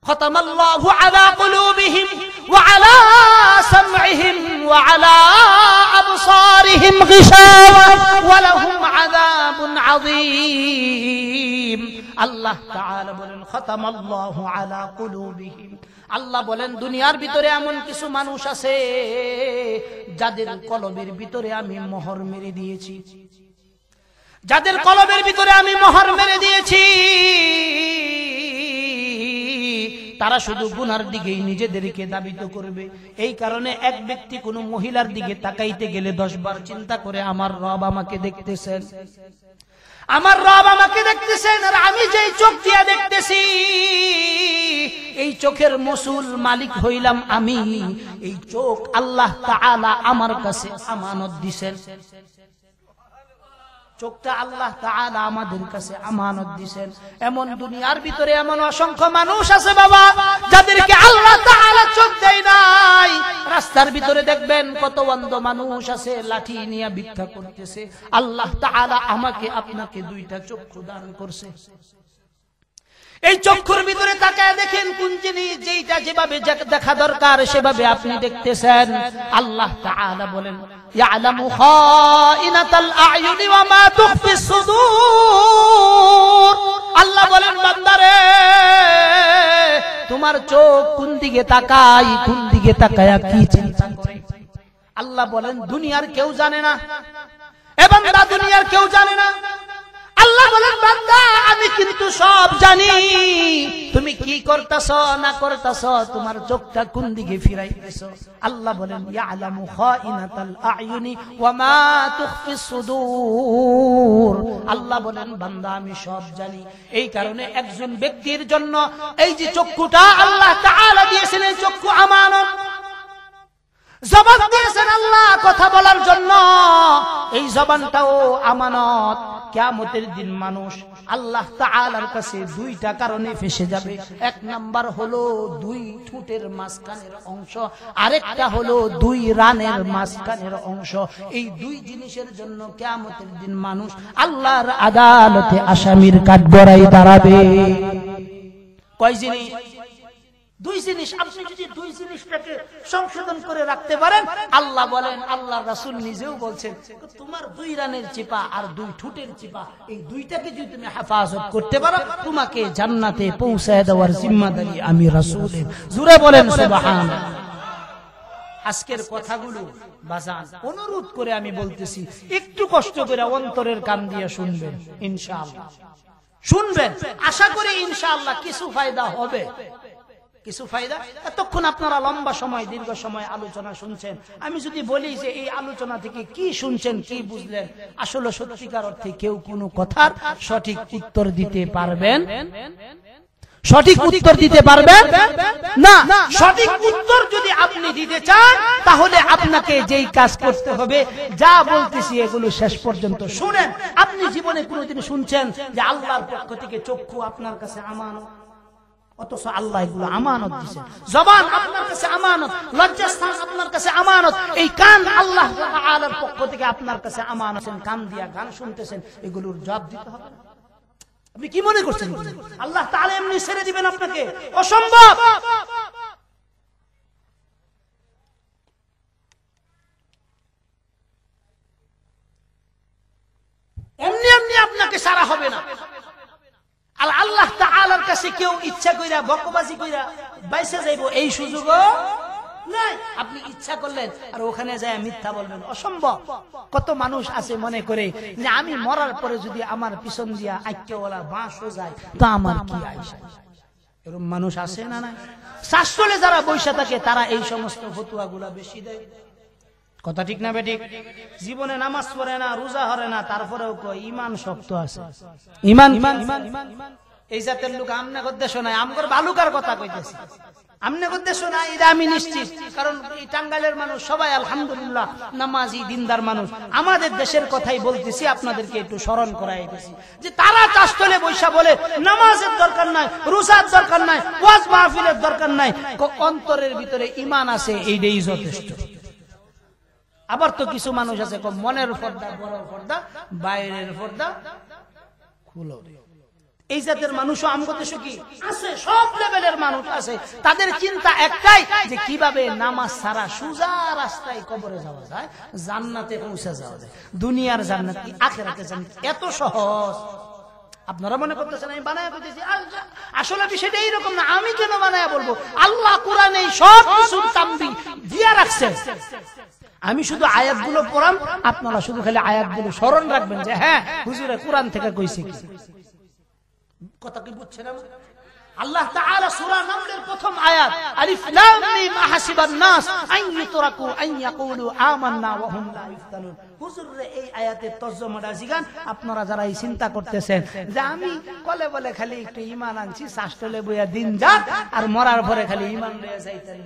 খতামাল্লাহু আলা কুলুবিহিম ওয়া আলা সামঈহিম ওয়া আলা আবসারিহিম গিশাওয়া ওয়া লাহুম আযাবুন আযীম। আল্লাহ তাআলা বলেন খতামাল্লাহু আলা কুলুবিহিম, আল্লাহ বলেন দুনিয়ার ভিতরে এমন কিছু মানুষ আছে যাদের কলবের ভিতরে আমি মোহর মেরে দিয়েছি, যাদের কলবের ভিতরে আমি মোহর মেরে দিয়েছি। তারা শুধু গুনার দিকেই নিজেদেরকে দাবিত করবে। এই কারণে এক ব্যক্তি কোনো মহিলার দিকে তাকাইতে গেলে 10 বার চিন্তা করে আমার রব আমাকে দেখতেছেন, আমার রব আমাকে দেখতেছেন, আর আমি যেই চোখ দিয়ে দেখতেছি এই চোখের মসুল মালিক হইলাম আমি। এই চোখ আল্লাহ তাআলা আমার কাছে আমানত দিয়েছেন, চোখটা আল্লাহ তাআলা আমাদের কাছে আমানত দিয়েছেন। এমন দুনিয়ার ভিতরে এমন অসংখ্য মানুষ আছে বাবা যাদেরকে আল্লাহ তাআলা চোখ দেয় নাই। রাস্তার ভিতরে দেখবেন কত অন্ধ মানুষ আছে লাঠি নিয়ে ভিক্ষা করতেছে। আল্লাহ তাআলা আমাকে আপনাকে 2টা চক্ষু দান করছে। এই চক্ষুর ভিতরে তাকায় দেখেন কোন জিনিস যেটা যেভাবে দেখা দরকার সেভাবে আপনি দেখতেছেন। আল্লাহ তাআলা বলেন ইয়ালামু খাইনাতাল আ'য়ুনি ওয়া মা তুখফিস সুদূর। আল্লাহ বলেন বান্দারে তোমার চোখ কোন দিকে তাকায়, কোন দিকে তাকায়া কি চিন্তা করে। আল্লাহ বলেন দুনিয়ার কেউ জানে না, এ বান্দা দুনিয়ার কেউ জানে না। আল্লাহ বলেন বান্দা আমি কিন্তু সব জানি, তুমি কি করতেছ না করতেছ, তোমার চোখটা কোন দিকে ফিরাইতেছো। আল্লাহ বলেন ইয়ালামু খাইনাতাল আ'য়ুনি ওয়া মা তুখফিস সুদূর। আল্লাহ বলেন বান্দা আমি সব জানি। এই কারণে একজন ব্যক্তির জন্য এই যে চক্ষুটা আল্লাহ তাআলা দিয়েছেন, এই চক্ষু আমানত। জবান দিয়েছেন আল্লাহ কথা বলার জন্য, এই জবানটাও আমানত। কিয়ামতের দিন মানুষ আল্লাহ তাআলার কাছে 2টা কারণে ফেসে যাবে। 1 নাম্বার হলো 2 ঠোঁটের মাঝখানের অংশ, আরেকটা হলো 2 রানের মাঝখানের অংশ। এই 2 জিনিসের জন্য কিয়ামতের দিন মানুষ আল্লাহর আদালতে আসামির কাঠগড়ায় দাঁড়াবে। কয় জিনিস? 2 জিনিস। আপনি যদি 2 জিনিসটাকে সংশোধন করে রাখতে পারেন, আল্লাহ বলেন, আল্লাহর রাসূল নিজেও বলছেন তোমার 2 রানের চিপা আর 2 ঠোঁটের চিপা, এই 2টাকে যদি তুমি হেফাজত করতে পারো তোমাকে জান্নাতে পৌঁছায় দেওয়ার জিম্মাদারি আমি রাসূলের। জোরে বলেন সুবহানাল্লাহ। আজকের কথাগুলো বাজান অনুরোধ করে আমি বলতেছি, একটু কষ্ট করে অন্তরের কান দিয়ে শুনবেন, ইনশাআল্লাহ শুনবেন। আশা করি ইনশাআল্লাহ কিছু ফায়দা হবে, কিছু ফায়দা। এতক্ষণ আপনারা লম্বা সময় দীর্ঘ সময় আলোচনা শুনছেন। আমি যদি বলি যে এই আলোচনা থেকে কি শুনছেন, কি বুঝলেন, আসলে সত্যিকার অর্থে কেউ কোনো কথার সঠিক উত্তর দিতে পারবেন, সঠিক উত্তর দিতে পারবেন না। সঠিক উত্তর যদি আপনি দিতে চান তাহলে আপনাকে যেই কাজ করতে হবে, যা বলতেছি এগুলো শেষ পর্যন্ত শুনেন। আপনি জীবনে কোনোদিন শুনছেন যে আল্লাহর পক্ষ থেকে চক্ষু আপনার কাছে আমানত? অথচ আল্লাহ এগুলো আমানত দিয়েছেন। জবান আপনার কাছে আমানত, লজ্জাস্থান আপনার কাছে আমানত, এই কান আল্লাহ তাআলার পক্ষ থেকে আপনার কাছে আমানত। কান দিয়া গান শুনতেছেন, এগুলোর জবাব দিতে হবে না। আপনি কি মনে করছেন আল্লাহ তাআলা এমনি ছেড়ে দিবেন আপনাকে? অসম্ভব। এমনি এমনি আপনাকে সারা হবে না। আল্লাহ তাআলার কাছে কেউ ইচ্ছা কইরা বকবাজি কইরা বাইসে যাইব এই সুযোগও নাই। আপনি ইচ্ছা করলেন আর ওখানে যায় মিথ্যা বলবেন, অসম্ভব। কত মানুষ আছে মনে করে যে আমি মরার পরে যদি আমার পিছন দিয়া আইক্যওয়ালা বাঁশও যায় তা আমার কি আইসা। এরকম মানুষ আছে না? নাই। শাস্ত্রে যারা বৈশা থাকে তারা এই সমস্ত ফতোয়াগুলা বেশি দেয়। কথা ঠিক না বেঠিক? জীবনে নামাজ পড়ে না, রোজা ধরে না, তারপরেও কয় ঈমান শক্ত আছে। ঈমান এই জাতের লোক আমনে করতে শোনায়, আমগর বালুকার কথা কইতেছি, আমনে করতে শোনায়, এটা আমি নিশ্চিত। কারণ এই টাঙ্গাইলের মানুষ সবাই আলহামদুলিল্লাহ নামাজি দিনদার মানুষ। আমাদের দেশের কথাই বলতেছি, আপনাদেরকে একটু স্মরণ করাইতেছি যে তারা চাষতলে বৈশা বলে নামাজের দরকার নাই, রোজার দরকার নাই, ওয়াজ মাহফিলের দরকার নাই, অন্তরের ভিতরে ঈমান আছে, এইটাই যথেষ্ট। আবার তো কিছু মানুষ আছে মনের পর্দা বড় পর্দা, বাইরের পর্দা খুলো। এই জাতের মানুষও আমগো দেশে কি আছে, সব লেভেলের মানুষ আছে। তাদের চিন্তা একটাই যে কিভাবে নামাজ ছাড়া সোজা রাস্তায় কবরে যাওয়া যায়, জান্নাতে পৌঁছে যাওয়া যায়। দুনিয়ার জান্নাত কি আখিরাতের জান্নাত এত সহজ? আপনারা মনে করতেছেন আমি বানায়া বলতেছি, আসলে বিষয়টা এইরকম না। আমি কেন বানায়া বলবো? আল্লাহ কোরআনে সব কিছু তামবি দিয়া রাখছে। আমি শুধু আয়াতগুলো পড়াম, আপনারা শুধু খালি আয়াতগুলো স্মরণ রাখবেন যে হ্যাঁ হুজুরে কোরআন থেকে কইছে। কথা কি বুঝছেন? আল্লাহ তাআলা সূরা নামলের প্রথম আয়াত আলিফ লাম মিম আহাসিবান নাস আন ইউতরাকু আন ইয়াকুলু আমান্না ওয়া হুম লা ইফতানুন। হুজুর এই আয়াতের তরজমাটা জিগান। আপনারা যারা এই চিন্তা করতেছেন যে আমি কলে বলে খালি একটু ঈমান আনছি, শাস্ত্রলে বইয়া দিন যাক আর মরার পরে খালি ঈমান লইয়া যাইতেন,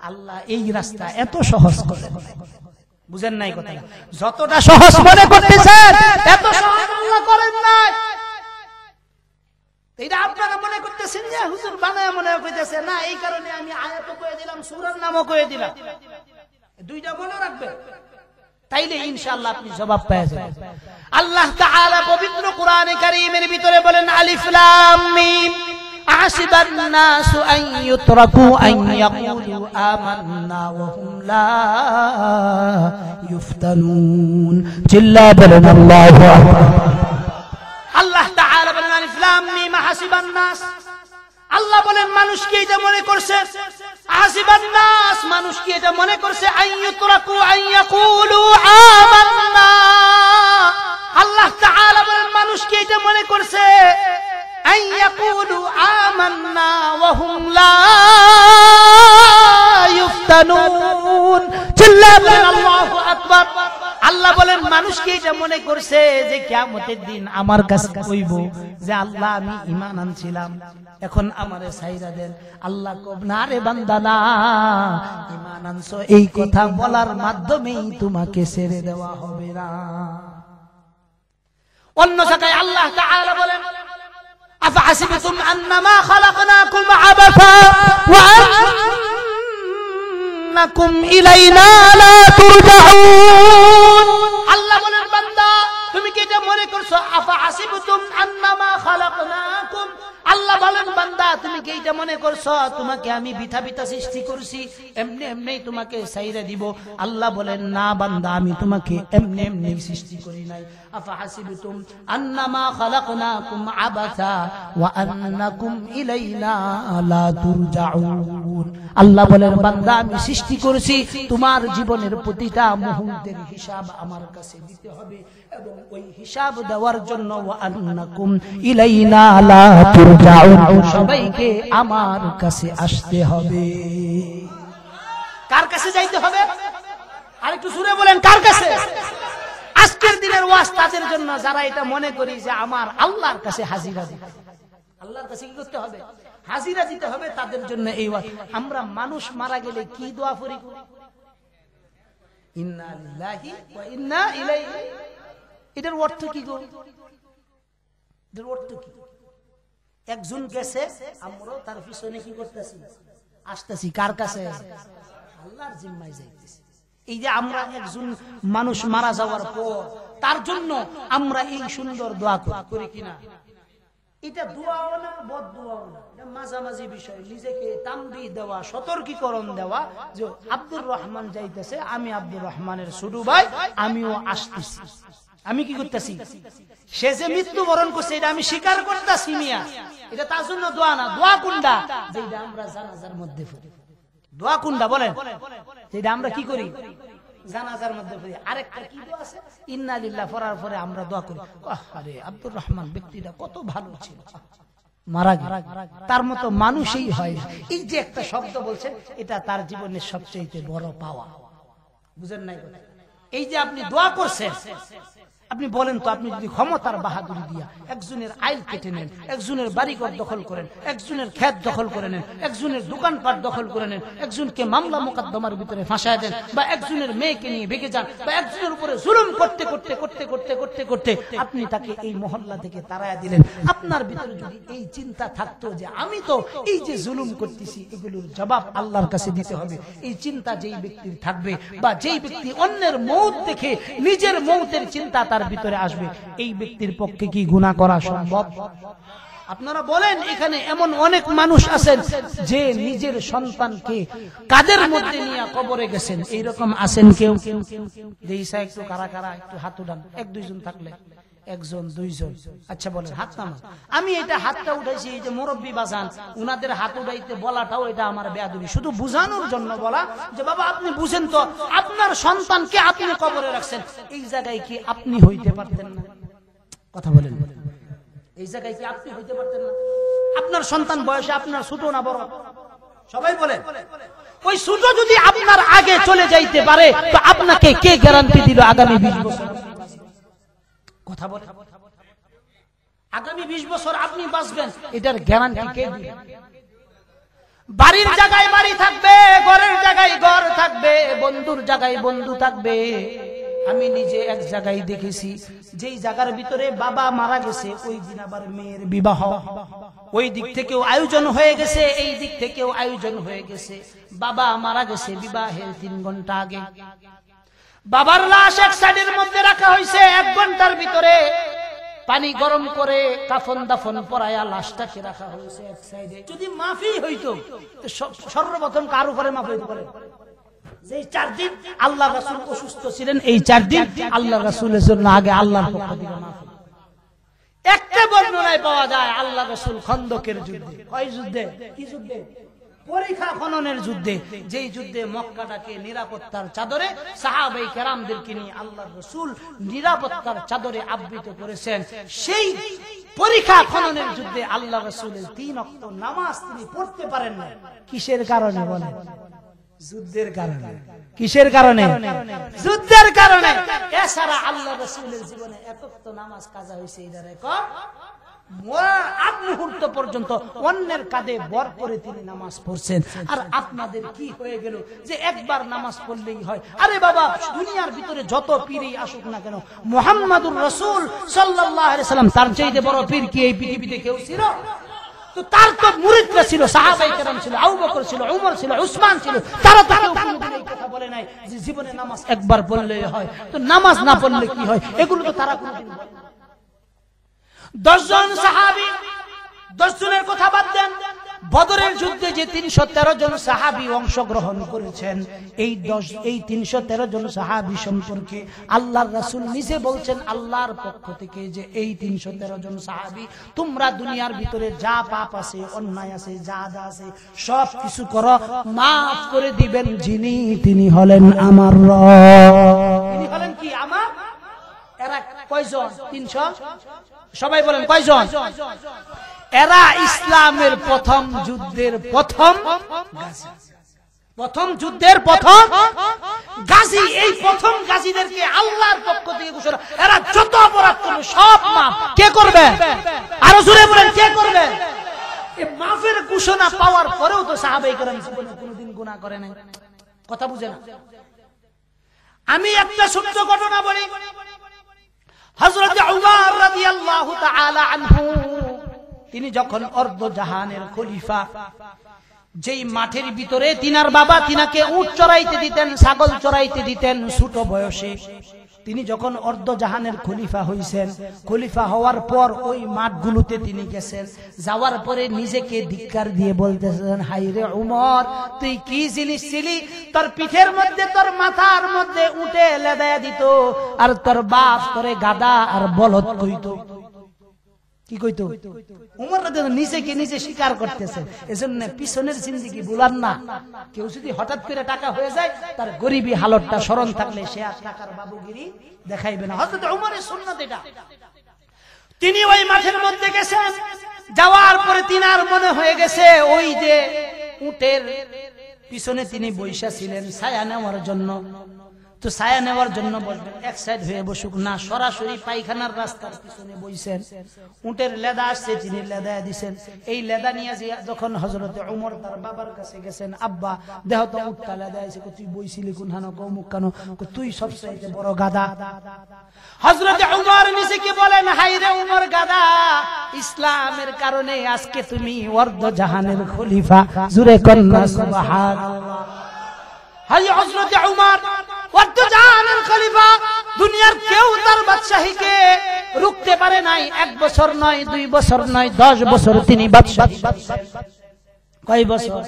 আল্লাহ এই রাস্তা এত সহজ করে বুঝেন নাই কথাটা? যতটা সহজ মনে করতেছেন এত সহজ আল্লাহ করেন নাই। এটা আপনারা মনে করতেছেন যে হুজুর বানায় মনে কইতেছে না, এই কারণে আমি আয়াতও কয়ে দিলাম, সূরার নামও কয়ে দিলাম। দুইটা মনে রাখবেন, তাইলে ইনশাআল্লাহ আপনি জবাব পেয়ে যাবেন। আল্লাহ তাআলা পবিত্র কোরআনে কারীমের ভিতরে বলেন আলিফ লাম মিম আহাসিবান নাস আন ইউতরাকু আন ইয়াকুলু আমান্না ওয়া হুম লা ইফতানুন। চিল্লা বলেন আল্লাহু আকবার। আল্লাহ তাআলা বলেন আলিফ লাম মিম হাসিবান নাস। আল্লাহ বলেন মানুষ কি এটা মনে করছে? হাসিবান নাস, মানুষ কি এটা মনে করছে আইয়ুতরাকু আইয়াকুলু আমান্না। আল্লাহ তাআলা বলেন মানুষ কি এটা মনে করছে আইয়াকুলু আমান্না ওয়া হুম লা ইফতানুন। চিল্লা বলেন আল্লাহু আকবার। আল্লাহ বলেন মানুষ কি এটা মনে করছে যে কিয়ামতের দিন আমার কাছে কইব যে আল্লাহ আমি ঈমান আনছিলাম, এখন আমারে ছাইরা দেন। আল্লাহ কব না রে বান্দা, না, ঈমান আনছো এই কথা বলার মাধ্যমেই তোমাকে ছেড়ে দেওয়া হবে না। অন্য জায়গায় আল্লাহ তাআলা বলেন আফাহাসিবতুম আন্নামা খালাকনাকুম আবাসা ওয়া আন্নাকুম ইলাইনা লা তুরজাউন। আল্লাহ বলেন বান্দা তুমি কি এটা মনে করছো আফাহাসিবতুম আন্নামা খালাকনাকুম, আল্লাহ বলেন বান্দা তুমি কি এটা মনে করছো তোমাকে আমি বিথা বিথা সৃষ্টি করছি, এমনি এমনি তোমাকে ছাইরা দিব? আল্লাহ বলেন না বান্দা, আমি তোমাকে এমনি এমনি সৃষ্টি করি নাই। আফাহাসিবতুম আন্নামা খালাকনাকুম আবাসা ওয়া আন্নাকুম ইলাইনা লা তুরজাউন। আল্লাহ বলেন বান্দা আমি সৃষ্টি করেছি, তোমার জীবনের প্রতিটা মুহূর্তের হিসাব আমার কাছে দিতে হবে, এবং ওই হিসাব দেওয়ার জন্য ওয়া আন্নাকুম ইলাইনা লা তুরজাউন, সবাইকে আমার কাছে আসতে হবে। কার কাছে যাইতে হবে? আরেকটু জোরে বলেন, কার কাছে? আজকের দিনের ওয়াজ তাদের জন্য যারা এটা মনে করি যে আমার আল্লাহর কাছে হাজিরা দিতে হবে। আল্লাহর কাছে কি করতে হবে? হাজিরা দিতে হবে, তাদের জন্য এই ওয়াজ। আমরা মানুষ মারা গেলে কি দোয়া করি? ইন্না লিল্লাহি ওয়া ইন্না ইলাইহি। এটার অর্থ কি গো? এটার অর্থ কি? একজন গেছে, আমরাও তার পিছনে কি করতেছি? আসতেছি। কার কাছে? আল্লাহর জিম্মায় যাইতেছি। এই যে আমরা একজন মানুষ মারা যাওয়ার পর তার জন্য আমরা এই সুন্দর দোয়া করি কিনা? এটা দোয়াও না, বদ দোয়াও না, এটা মাঝামাঝি বিষয়। নিজেকে তামবি দেওয়া, সতর্কীকরণ দেওয়া যে আব্দুর রহমান যাইতেছে, আমি আব্দুর রহমানের ছোট ভাই, আমিও আসতেছি। আমি কি করতেছি? সে যে মৃত্যুবরণ করছে এটা আমি স্বীকার করতেছি মিয়া, এটা তার জন্য দোয়া না। দোয়া কোনটা? যেটা আমরা জানাজার মধ্যে পড়ি। দোয়া কোনটা বলেন? যেটা আমরা কি করি? জানাজার মধ্যে পড়ি। আরেকটা কি দোয়া আছে? ইন্না লিল্লাহ পড়ার পরে আমরা দোয়া করি, আরে আব্দুর রহমান ব্যক্তিটা কত ভালো ছিল, মারা গেল, তার মতো মানুষই হয় না। এই যে একটা শব্দ বলছেন, এটা তার জীবনের সবচেয়ে বড় পাওয়া। বুঝেন নাই? এই যে আপনি দোয়া করছেন, আপনি বলেন তো, আপনি যদি ক্ষমতার বাহাদুরি দিয়া একজনের আইল কেটে নেন, একজনের বাড়িঘর দখল করেন, একজনের ক্ষেত দখল করে নেন, একজনের দোকানপাট দখল করে নেন, একজনকে মামলা মোকদ্দমার ভিতরে ফাঁসায় দেন, বা একজনের মেয়েকে নিয়ে ভেগে যান, বা একজনের উপরে জুলুম করতে করতে করতে করতে করতে করতে আপনি তাকে এই মহল্লা থেকে তাড়ায়া দিলেন, আপনার ভিতরে যদি এই চিন্তা থাকতো যে আমি তো এই যে জুলুম করতেছি এগুলোর জবাব আল্লাহর কাছে দিতে হবে, এই চিন্তা যেই ব্যক্তির থাকবে, বা যেই ব্যক্তি অন্যের মৌত দেখে নিজের মৌতের চিন্তা তার ভিতরে আসবে, এই ব্যক্তির পক্ষে কি গুনাহ করা সম্ভব? আপনারা বলেন এখানে এমন অনেক মানুষ আছেন যে নিজের সন্তানকে কাদের মধ্যে নিয়ে কবরে গেছেন, এইরকম আছেন কেউ? দেইসা একটু কারা কারা একটু হাত উঠান, এক দুইজন থাকলে, একজন দুইজন, আচ্ছা বলেন হাত নামা। আমি এটা হাতটা উঠাইছি এই যে মুরব্বী বাজান উনাদের হাত উঠাইতে বলাটাও এটা আমার বেয়াদবি, শুধু বুঝানোর জন্য বলা যে বাবা আপনি বুঝেন তো আপনার সন্তানকে আপনি কবরে রাখছেন, এই জায়গায় কি আপনি হইতে পারতেন না? কথা বলেন, এই জায়গায় কি আপনি হইতে পারতেন না? আপনার সন্তান বয়সে আপনার ছোট না বড়? সবাই বলে ওই ছোট যদি আপনার আগে চলে যাইতে পারে তো আপনাকে কে গ্যারান্টি দিল আগামী 20 বছর? কথা বলে আগামী 20 বছর আপনি বাঁচবেন, এটার গ্যারান্টি কে দিবে? বাড়ির জায়গায় বাড়ি থাকবে, ঘরের জায়গায় ঘর থাকবে, বন্ধুর জায়গায় বন্ধু থাকবে। আমি নিজে এক জায়গায় দেখেছি যেই জায়গার ভিতরে বাবা মারা গেছে ওই দিন আবার মেয়ের বিবাহ, ওই দিক থেকেও আয়োজন হয়ে গেছে, এই দিক থেকেও আয়োজন হয়ে গেছে। বাবা মারা গেছে বিবাহের 3 ঘন্টা আগে, বাবার লাশ এক সাইডের মধ্যে রাখা হয়েছে, 1 ঘন্টার ভিতরে পানি গরম করে কাফন দাফন পরায়া লাশটাকে রাখা হয়েছে এক সাইডে। যদি মাফি হইতো সর্বপ্রথম কার উপরে মাফ হইতে পারে? যেই 4 দিন আল্লাহ রাসূল অসুস্থ ছিলেন, এই 4 দিন আল্লাহ রাসূলের জন্য আগে আল্লাহর পক্ষ থেকে মাফ। একটা বর্ণনায় পাওয়া যায় আল্লাহ রাসূল খন্দকের যুদ্ধে, কয় যুদ্ধে? কি যুদ্ধে? পরীক্ষা খননের যুদ্ধে, যেই যুদ্ধে মক্কাটাকে নিরাপত্তার চাদরে সাহাবায়ে কেরামদেরকে নিয়ে আল্লাহ রাসূল নিরাপত্তার চাদরে আবৃত করেছেন, সেই পরীক্ষা খননের যুদ্ধে আল্লাহ রাসূলের 3 ওয়াক্ত নামাজ তিনি পড়তে পারেন না। কিসের কারণে বলেন? যুদ্ধের কারণে। কিসের কারণে? যুদ্ধের কারণে। এছাড়া আল্লাহ রাসূলের জীবনে এত নামাজ কাজা হয়েছে এই দ্বারা আগ মুহূর্ত পর্যন্ত অন্যের কাঁধে ভর করে তিনি নামাজ পড়ছেন। আর আপনাদের কি হয়ে গেল যে একবার নামাজ পড়লেই হয়? আরে বাবা, দুনিয়ার ভিতরে যত পীরই আসুক না কেন, মুহাম্মাদুর রাসূল সাল্লাল্লাহু আলাইহি সাল্লাম তার চাইতে বড় পীর কি এই পৃথিবীতে কেউ ছিল? তো তার তো মুরিদরা ছিল, সাহাবায়ে কেরাম ছিল, আবু বকর ছিল, উমর ছিল, উসমান ছিল, তারা তো কেউ কোনোদিন এই কথা বলে নাই যে জীবনে নামাজ একবার পড়লেই হয়। তো নামাজ না পড়লে কি হয়? এগুলো তো তারা কোনোদিন বলে নাই। 10 জন সাহাবী, 10 জনের কথা বাদ দেন, বদরের যুদ্ধে যে 313 জন সাহাবী অংশগ্রহণ করেছেন, এই 313 জন সাহাবী সম্পর্কে আল্লাহর রাসূল নিজে বলছেন আল্লাহর পক্ষ থেকে যে এই 313 জন সাহাবী তোমরা দুনিয়ার ভিতরে যা পাপ আছে, অন্যায় আছে, যা যা আছে সব কিছু করো, মাফ করে দিবেন যিনি, তিনি হলেন আমার রব। তিনি হলেন কি? আমার। এরা কয়জন? 300। সবাই বলেন কয়জন? এরা ইসলামের প্রথম যুদ্ধের প্রথম যুদ্ধের প্রথম গাজী। এই প্রথম গাজীদেরকে আল্লাহর পক্ষ থেকে ঘোষণা, এরা যত অপরাধ করবে সব মাফ কে করবে? আরো জোরে বলেন, কে করবে? এই মাফের ঘোষণা পাওয়ার পরেও তো সাহাবায়ে কেরাম জীবনে কোনোদিন গুনাহ করে নাই। কথা বুঝে না? আমি একটা সত্য ঘটনা বলি। হযরত উমর রাদিয়াল্লাহু তাআলা আনহু তিনি যখন অর্ধ জাহানের খলিফা, যেই মাঠের ভিতরে তিনার বাবা তিনাকে উট চড়াইতে দিতেন, ছাগল চড়াইতে দিতেন ছোট বয়সে, তিনি যখন অর্ধ জাহানের খলিফা হইছেন, খলিফা হওয়ার পর ওই মাঠগুলোতে তিনি গেছেন, যাওয়ার পরে নিজেকে ধিক্কার দিয়ে বলতেছেন, হায়রে উমর, তুই কি জিনিস ছিলি? তোর পিঠের মধ্যে, তোর মাথার মধ্যে উঠে লেদায়া দিত, আর তোর বাপ তোরে গাদা আর বলদ কইতো। কি কইতো? উমর রাদিয়াল্লাহু নিজেকে নিজে স্বীকার করতেছে। এজন্য পিছনের জিন্দেগি ভুলান না। কেউ যদি হঠাৎ করে টাকা হয়ে যায়, তার গরিবী হালতটা স্মরণ থাকলে সে আর টাকার বাবুগিরি দেখাইবে না। হযরত উমরের সুন্নাত এটা। তিনি ওই মাঠের মধ্যে গেছেন, যাওয়ার পরে তিনার মনে হয়ে গেছে ওই যে উটের পিছনে তিনি বৈশা ছিলেন ছায়া নেওয়ার জন্য, তো ছায়া নেওয়ার জন্য বলবেন এক সাইড হয়ে বসুক না, সরাসরি পায়খানার রাস্তার পিছনে বইছেন। উটের লেদা আসছে, তিনি লেদায় দিছেন। এই লেদা নিয়ে যখন হযরতে উমর তার বাবার কাছে গেছেন, আব্বা দেহ তো উটটা লেদা আছে, তুই বইছিলি কোনখানে? কৌমুক কেন? তুই সবচাইতে বড় গাদা। হযরতে উমর নিজেকে বলেন, হায়রে উমর গাদা, ইসলামের কারণে আজকে তুমি অর্ধ জাহানের খলিফা। জুরে কন্যা সুবহানাল্লাহ। হযরতে উমর অর্ধ জাহানের খলিফা, দুনিয়ার কেউ তার বাদশাহীকে রুখতে পারে নাই। 1 বছর নয়, 2 বছর নয়, 10 বছর তিনি বাদশাহী। কয় বছর?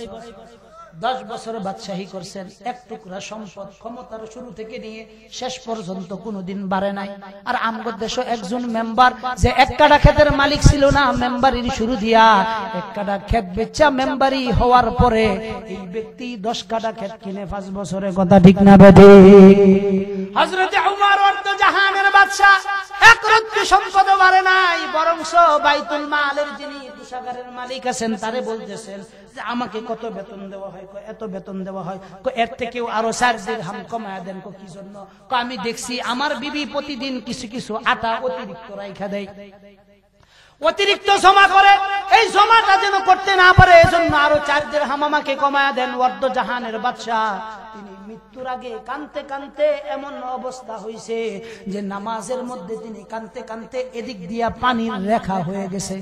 10 বছর বাদশাহী করছেন। এক টুকরা সম্পদ ক্ষমতার শুরু থেকে নিয়ে শেষ পর্যন্ত কোনোদিন বাড়ে নাই। আর আমগো দেশে একজন মেম্বার যে 1 কাঠা ক্ষেতের মালিক ছিল না, মেম্বারির শুরু দিয়া 1 কাঠা ক্ষেত বেচা মেম্বারি হওয়ার পরে এই ব্যক্তি 10 কাঠা ক্ষেত কিনে 5 বছরে। কথা ঠিক না বেদে? হযরত উমর অর্ধ জাহানের বাদশা, এক রত্তি সম্পদ বাড়ে নাই, বরংস বাইতুল মালের যিনি কোষাগারের মালিক আছেন তারে বলতেছেন যে আমাকে কত বেতন দেওয়া হয়? এত বেতন দেওয়া হয়। এর থেকেও আরো 4 দিরহাম কমায়া দেন। কি জন্য? আমি দেখছি আমার বিবি প্রতিদিন কিছু কিছু আটা অতিরিক্ত রাইখা দেয়, অতিরিক্ত জমা করে, এই জমাটা যেন করতে না পারে এজন্য আরো 4 দিরহাম আমাকে কমায়া দেন। অর্ধ জাহানের বাদশা তিনি মৃত্যুর আগে কানতে কানতে এমন অবস্থা হয়েছে যে নামাজের মধ্যে তিনি কানতে কানতে এদিক দিয়া পানির রেখা হয়ে গেছে।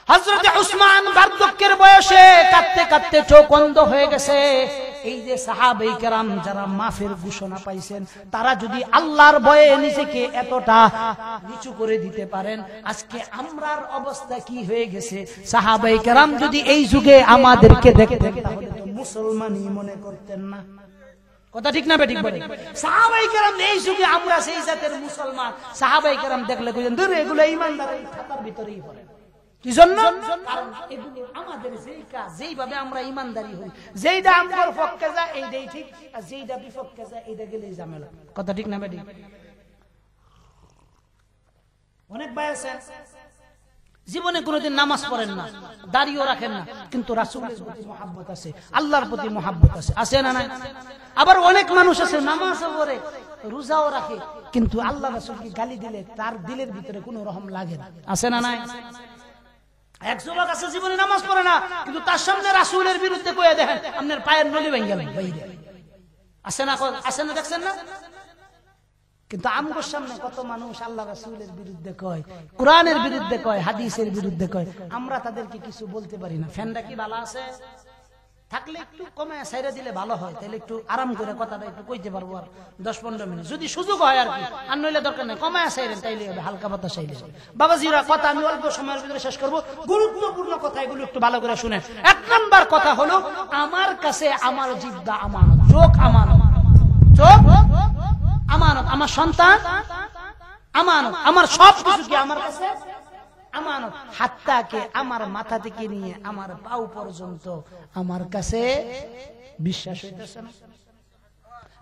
হযরত উসমান বার্ধক্যের বয়সে কাঁদতে কাঁদতে চোখ অন্ধ হয়ে গেছে। এই যে সাহাবায়ে কেরাম যারা মাফের ঘোষণা পাইছেন, তারা যদি আল্লাহর ভয়ে নিজেকে এতটা নিচু করে দিতে পারেন, আজকে আমরার অবস্থা কি হয়ে গেছে? সাহাবায়ে কেরাম যদি এই যুগে আমাদেরকে দেখতেন তাহলে তো মুসলমানই মনে করতেন না। কথা ঠিক না বেঠিক বলেন? সাহাবায়ে কেরাম এই যুগে আমরা সেই জাতের মুসলমান, সাহাবায়ে কেরাম দেখলে কইতেন দূর এগুলো ঈমানদারের খাতার ভিতরেই পড়ে। কি জন্য? কারণ এগুলো আমাদের যেই কাজ, যেইভাবে আমরা ঈমানদারি হই, যেইটা আমগর পক্ষে যায় এইটাই ঠিক, আর যেইটা বিপক্ষে যায় এইটা গেলেই ঝামেলা। কথা ঠিক না বেঠিক? অনেক ভাই আছেন জীবনে কোনোদিন নামাজ পড়েন না, দাড়িও রাখেন না, কিন্তু রাসূলের প্রতি মহব্বত আছে, আল্লাহর প্রতি মহব্বত আছে। আছে না নাই? আবার অনেক মানুষ আছে নামাজও পড়ে, রোজাও রাখে, কিন্তু আল্লাহ রাসূলকে গালি দিলে তার দিলের ভিতরে কোনো রহম লাগে না। আছে না নাই? এক যুবক আছে জীবনে নামাজ পড়ে না, কিন্তু তার সামনে রাসূলের বিরুদ্ধে কয়ে দেখেন আপনার পায়ের নলি ভেঙে গেল। আছে না? আছে না? দেখছেন না? কিন্তু আমগোর সামনে কত মানুষ আল্লাহ রাসূলের বিরুদ্ধে কয়, কোরআনের বিরুদ্ধে কয়, হাদিসের বিরুদ্ধে কয়, আমরা তাদেরকে কিছু বলতে পারি না। ফ্যানটা কি ভালো আছে? থাকলে একটু কমে সাইরা দিলে ভালো হয়, তাহলে একটু আরাম করে কথাটা একটু কইতে পারবো আর 10-15 মিনিট যদি সুযোগ হয় আর কি। আর নইলে দরকার নেই, কমায় সাইরেন তাইলে হবে, হালকা পাতা সাইলে। বাবাজিরা কথা আমি অল্প সময়ের ভিতরে শেষ করব, গুরুত্বপূর্ণ কথা এগুলো একটু ভালো করে শুনেন। 1 নাম্বার কথা হলো আমার কাছে আমার জিহ্বা আমানত, চোখ আমানত, চোখ আমানত, আমার সন্তান আমানত, আমার সব কিছু কি আমার কাছে আমানত। হাতটাকে আমার মাথা থেকে নিয়ে আমার পাও পর্যন্ত আমার কাছে বিশ্বাস হইতেছে না?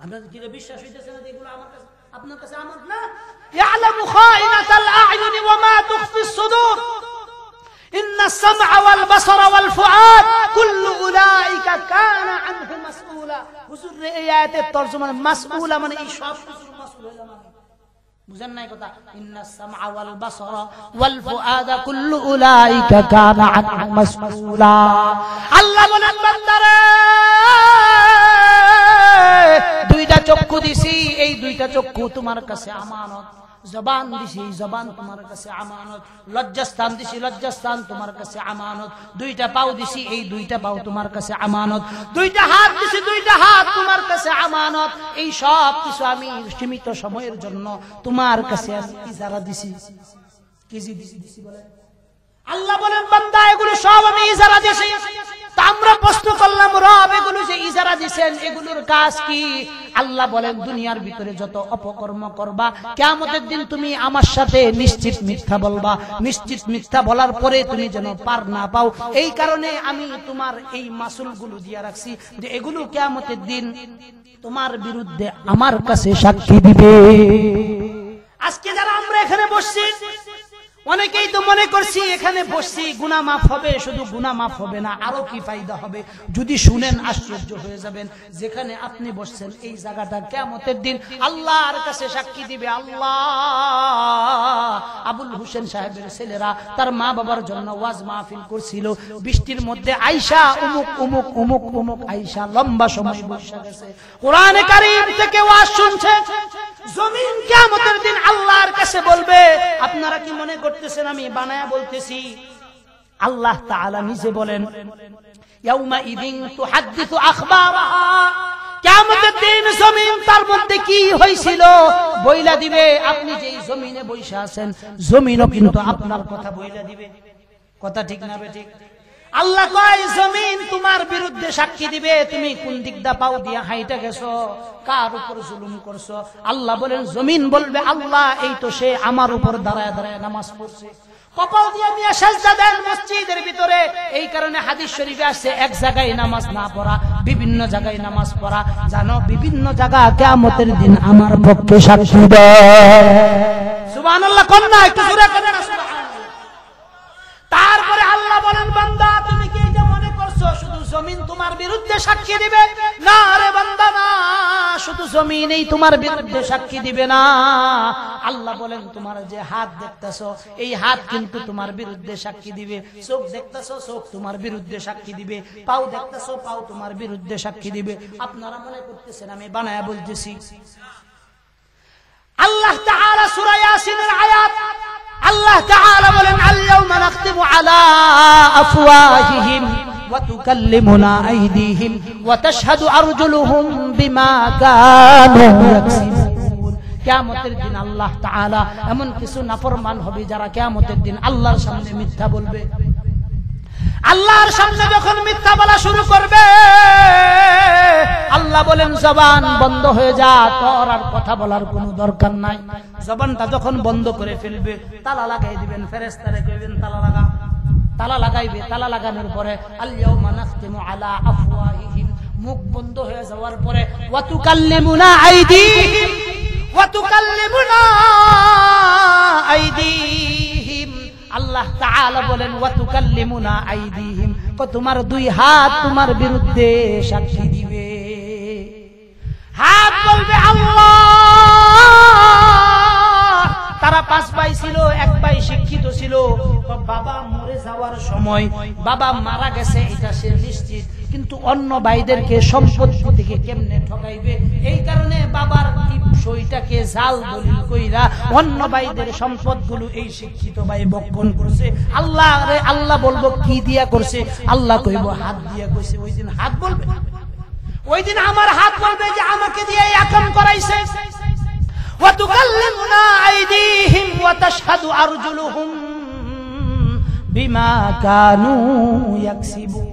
আপনাদের কি বিশ্বাস হইতেছে না এগুলো আমার কাছে, আপনার কাছে আমানত না? ইয়ালামু খাইনাতাল আ'য়ুনি ওয়া মা তুখফিস সুদূর, ইন্নাস সামআ ওয়াল বাসারা ওয়াল ফুআদ কুল্লু উলাইকা কানা আনহু মাসউলা। হুজুর এই আয়াতের তরজমা মাসউলা মানে এই সব কিছুর মাসউল হলো মানে বুঝেন নাই কথা? ইন্নাস সামআ ওয়াল বাসারা ওয়াল ফুআদা কুল্লু উলাইকা কানা আনহু মাসউলা। আল্লাহ বলেন বান্দারে 2টা চক্ষু দিছি, এই 2টা চক্ষু তোমার কাছে আমানত। জবান দিছি, জবান তোমার কাছে আমানত। লজ্জাস্থান দিছি, লজ্জাস্থান তোমার কাছে আমানত। 2টা পাও দিছি, এই 2টা পাও তোমার কাছে আমানত। 2টা হাত দিছি, 2টা হাত তোমার কাছে আমানত। এই সব কিছু আমি সীমিত সময়ের জন্য তোমার কাছে ইজারা দিছি। কি দিছি বলেন? আল্লাহ বলেন বান্দা এগুলো সব আমি ইজারা দিছি। তা আমরা প্রশ্ন করলাম রব এগুলো যে ইজারা দিবেন এগুলোর কাজ কি? আল্লাহ বলেন দুনিয়ার ভিতরে যত অপকর্ম করবা কিয়ামতের দিন তুমি আমার সাথে নিশ্চিত মিথ্যা বলবা, নিশ্চিত মিথ্যা বলার পরে তুমি যেন পার না পাও, এই কারণে আমি তোমার এই মাসুলগুলো দিয়ে রাখছি যে এগুলো কিয়ামতের দিন তোমার বিরুদ্ধে আমার কাছে সাক্ষী দিবে। আজকে যারা আমরা এখানে বসছি অনেকেই তো মনে করছি এখানে বসছি গুনাহ মাফ হবে, শুধু গুনাহ মাফ হবে না আরো কি ফায়দা হবে যদি শুনেন আশ্চর্য হয়ে যাবেন। যেখানে আপনি বসছেন এই জায়গাটা কিয়ামতের দিন আল্লাহর কাছে সাক্ষী দিবে। আল্লাহ আবুল হোসেন সাহেবের ছেলেরা তার মা বাবার জন্য ওয়াজ মাহফিল করছিল, বৃষ্টির মধ্যে আয়েশা উমুক উমুক উমুক উমুক আয়েশা লম্বা সময় বসে গেছে কোরআনে কারীম থেকে ওয়াজ শুনছে। জমিন কিয়ামতের দিন আল্লাহর কাছে বলবে আপনারা কি মনে করতেছেন আমি বানায়া বলতেছি? আল্লাহ তাআলা নিজে বলেন ইয়াউমা ইদিন তুহাদ্দিসু আখবারাহা, কিয়ামতের দিন জমিন তার মধ্যে কি হয়েছিল বইলা দিবে। আপনি যেই জমিনে বসে আছেন জমিনও কিন্তু আপনার কথা বইলা দিবে। কথা ঠিক না বেঠিক? আল্লাহ কয় জমিন তোমার বিরুদ্ধে সাক্ষী দিবে, তুমি কোন দিকটা পাও দিয়া হাইটা গেছো, কার উপর জুলুম করছো। আল্লাহ বলেন, জমিন বলবে আল্লাহ এই তো সে আমার উপর দাঁড়ায় দাঁড়ায় নামাজ পড়ছে, কপাল দিয়ে মিয়া সাজদা দেন মসজিদের ভিতরে। এই কারণে হাদিস শরীফে আসছে এক জায়গায় নামাজ না পড়া, বিভিন্ন জায়গায় নামাজ পড়া। জানো বিভিন্ন জায়গা কিয়ামতের দিন আমার পক্ষে সাক্ষী দেয়। সুবহানাল্লাহ কোন না, একটু জোরে করেন সুবহানাল্লাহ। তারপরে আল্লাহ বলেন, বান্দা তুমি কি এটা মনে করছো শুধু জমিন তোমার বিরুদ্ধে সাক্ষী দিবে? না রে বান্দা, না, শুধু জমিনই তোমার বিরুদ্ধে সাক্ষী দিবে না। আল্লাহ বলেন, তোমার যে হাত দেখতেছো এই হাত কিন্তু তোমার বিরুদ্ধে সাক্ষী দিবে, চোখ দেখতেছো চোখ তোমার বিরুদ্ধে সাক্ষী দিবে, পাও দেখতেছো পাও তোমার বিরুদ্ধে সাক্ষী দিবে। আপনারা মনে করতেছেন আমি বানায়া বলতেছি? আল্লাহ তাআলা সূরা ইয়াসিনের আয়াত, আল্লাহ তাআলা বলেন, আল-ইয়াওমা নাখতিমু আলা আফওয়াহিহিম ওয়া তুকাল্লিমুনা আইদিহিম ওয়া তাশহাদু আরজুলুহুম বিমা কানু ইয়াকসিবুন। কিয়ামতের দিন আল্লাহ তাআলা এমন কিছু নাফরমান হবে যারা কিয়ামতের দিন আল্লাহর সামনে মিথ্যা বলবে। আল্লাহর সামনে যখন মিথ্যা বলা শুরু করবে, আল্লাহ বলেন জবান বন্ধ হয়ে যা, তোর আর কথা বলার কোনো দরকার নাই। জবানটা যখন বন্ধ করে ফেলবে তালা লাগাই দিবেন, ফেরেশতারে কইবেন তালা লাগা, তালা লাগাইবে। তালা লাগানোর পরে আল-ইয়াওমা নাখতিমু আলা আফওয়াহিহিম, মুখ বন্ধ হয়ে যাওয়ার পরে ওয়া তুকাল্লিমুনা আইদিহিম ওয়া তুকাল্লিমুনা আইদিহিম, আল্লাহ তাআলা বলেন ওয়া তুকাল্লিমুনা আইদিহিম, তোমার দুই হাত তোমার বিরুদ্ধে সাক্ষী দিবে। হাত বলবে আল্লাহ। তারা 5 ভাই ছিল, এক ভাই শিক্ষিত ছিল। বাবা মরে যাওয়ার সময় বাবা মারা গেছে এটা সে নিশ্চিত, কিন্তু অন্য ভাইদেরকে সম্পত্তি থেকে কেমনে ঠকাইবে, এই কারণে বাবার সইটাকে জাল দলিল কইরা অন্য ভাইদের সম্পদগুলো এই শিক্ষিত ভাই বক্ষণ করছে। আল্লাহ রে আল্লাহ বলবো কি দিয়া করছে? আল্লাহ কইব হাত দিয়া কইছে। ওই দিন হাত বলবে, ওই দিন আমার হাত বলবে যে আমাকে দিয়ে এই আকাম করাইছে। ওয়া তুকাল্লিমুনা আইদিহিম ওয়া তাশহাদু আরজুলুহুম বিমা কানু ইয়াকসিবুন।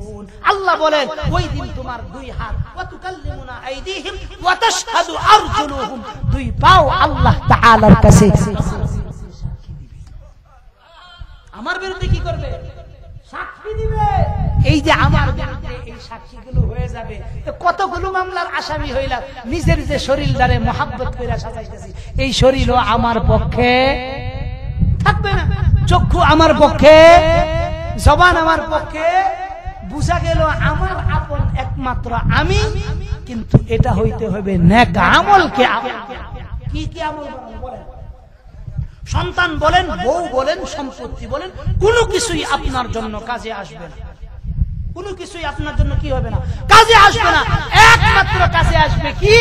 আল্লাহ বলেন ওই দিন তোমার দুই হাত, ওয়া তুকাল্লিমুনা আইদিহিম ওয়া তাশহাদু আরজুলুহুম, দুই পাও আল্লাহ তাআলার কাছে সাক্ষী দিবে। আমার বিরুদ্ধে কি করবে? সাক্ষী দিবে। এই যে আমার বিরুদ্ধে এই সাক্ষীগুলো হয়ে যাবে, তো কতগুলো মামলার আসামি হইলাম, নিজের যে শরীর দ্বারে মহাব্বত কইরা সাজাইতেছি, এই শরীরও আমার পক্ষে থাকবে না, চক্ষু আমার পক্ষে, জবান আমার পক্ষে। বুঝা গেল আমার আপন একমাত্র আমি, কিন্তু এটা হইতে হবে নেক আমলকে। কি কি আমল বলেন? সন্তান বলেন, বউ বলেন, সম্পত্তি বলেন, কোনো কিছুই আপনার জন্য কাজে আসবে না। কোনো কিছুই আপনার জন্য কি হবে না? কাজে আসবে না। একমাত্র কাজে আসবে কি?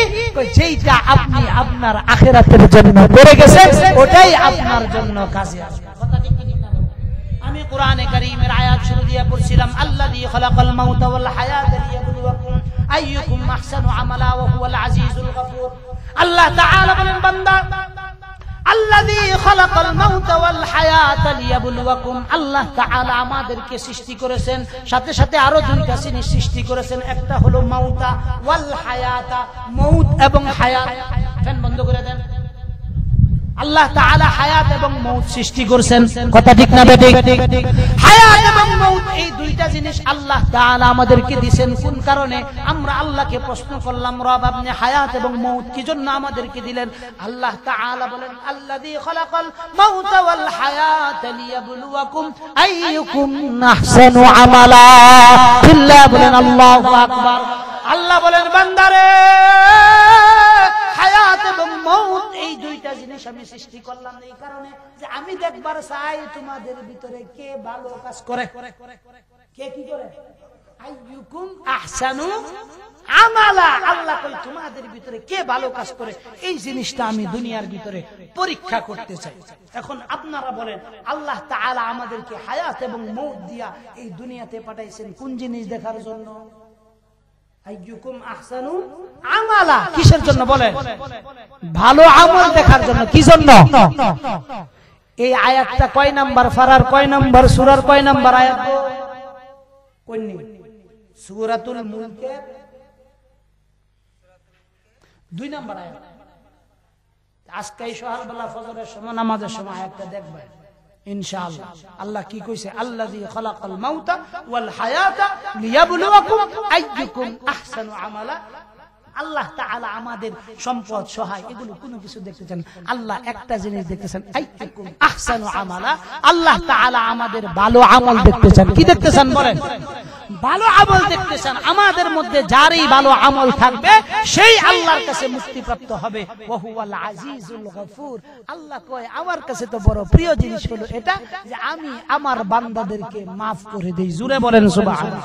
যেইটা আপনি আপনার আখিরাতের জন্য করে গেছেন ওটাই আপনার জন্য কাজে আসবে। আমি কোরআনে কারীমের আয়াত শুরু দিয়ে পড়ছিলাম, আল্লাযী খালাকাল মাউতা ওয়াল হায়াতা লিয়াবলুয়াকুম আইয়ুকুম আহসানু আমালা ওয়া হুয়াল আজিজুল গফুর। আল্লাহ তাআলা বলেন, বান্দা আল্লাযী খালাকাল মাউতা ওয়াল হায়াতা লিয়াবলুয়াকুম, আল্লাহ তাআলা আমাদেরকে সৃষ্টি করেছেন, সাথে সাথে আরো দুইটা জিনিস সৃষ্টি করেছেন। একটা হলো মাউতা ওয়াল হায়াতা, মউত এবং হায়াত। ফ্যান বন্ধ করে দেন। আল্লাহ তাআলা হায়াত এবং মউত সৃষ্টি করেছেন, কথা ঠিক না বেঠিক? হায়াত এবং মউত এই দুইটা জিনিস আল্লাহ তাআলা আমাদেরকে দিবেন। কোন কারণে? আমরা আল্লাহকে প্রশ্ন করলাম, রব আপনি হায়াত এবং মউত কি জন্য আমাদেরকে দিলেন? আল্লাহ তাআলা বলেন, আল্লাযী খালাকাল মাউতা ওয়াল হায়াতা লিয়াবলুয়াকুম আইয়ুকুম আহসানু আমালা। বিল্লাহ বলেন আল্লাহু আকবার। আল্লাহ বলেন, বান্দারে হায়াত এবং মউত এই দুইটা জিনিস আমি সৃষ্টি করলাম এই কারণে যে আমি দেখবার চাই তোমাদের ভিতরে কে ভালো কাজ করে। কে কি করে? আইয়ুকুম আহসানু আমালা। আল্লাহ কই তোমাদের ভিতরে কে ভালো কাজ করে, এই জিনিসটা আমি দুনিয়ার ভিতরে পরীক্ষা করতে চাই। এখন আপনারা বলেন, আল্লাহ তাআলা আমাদেরকে হায়াত এবং মউত দিয়া এই দুনিয়াতে পাঠাইছেন কোন জিনিস দেখার জন্য? আইয়ুকুম আহসানু আমালা, কিসের জন্য বলেন? ভালো আমল দেখার জন্য। কি জন্য? এই আয়াতটা কয় নাম্বার ফারার, কয় নাম্বার সূরার, কয় নাম্বার আয়াত? কোননি? সূরাতুল মুলকের 2 নাম্বার আয়াত। আজকে সকালবেলা ফজরের সময় নামাজের সময় আয়াতটা দেখবেন ইনশাআল্লাহ। আল্লাহ কি কইছে? আল্লাযী খালাকাল মাউতা ওয়াল হায়াতা লিয়াবলুয়াকুম আইয়ুকুম আহসানু আমালা। আল্লাহ তাআলা আমাদের সম্পদ, সহায়, এগুলো কোনো কিছু দেখতেছেন। আল্লাহ একটা জিনিস দেখতেছেন, আইয়ুকুম আহসানু আমালা। আল্লাহ তাআলা আমাদের ভালো আমল দেখতেছেন। কি দেখতেছেন বলেন? ভালো আমল দেখতেছেন। আমাদের মধ্যে যারই ভালো আমল থাকবে সেই আল্লাহর কাছে মুক্তিপ্রাপ্ত হবে। ওয়া হুয়াল আজিজুল গফুর। আল্লাহ কয় আমার কাছে তো বড় প্রিয় জিনিস হলো এটা যে আমি আমার বান্দাদেরকে maaf করে দেই। জোরে বলেন সুবহানাল্লাহ।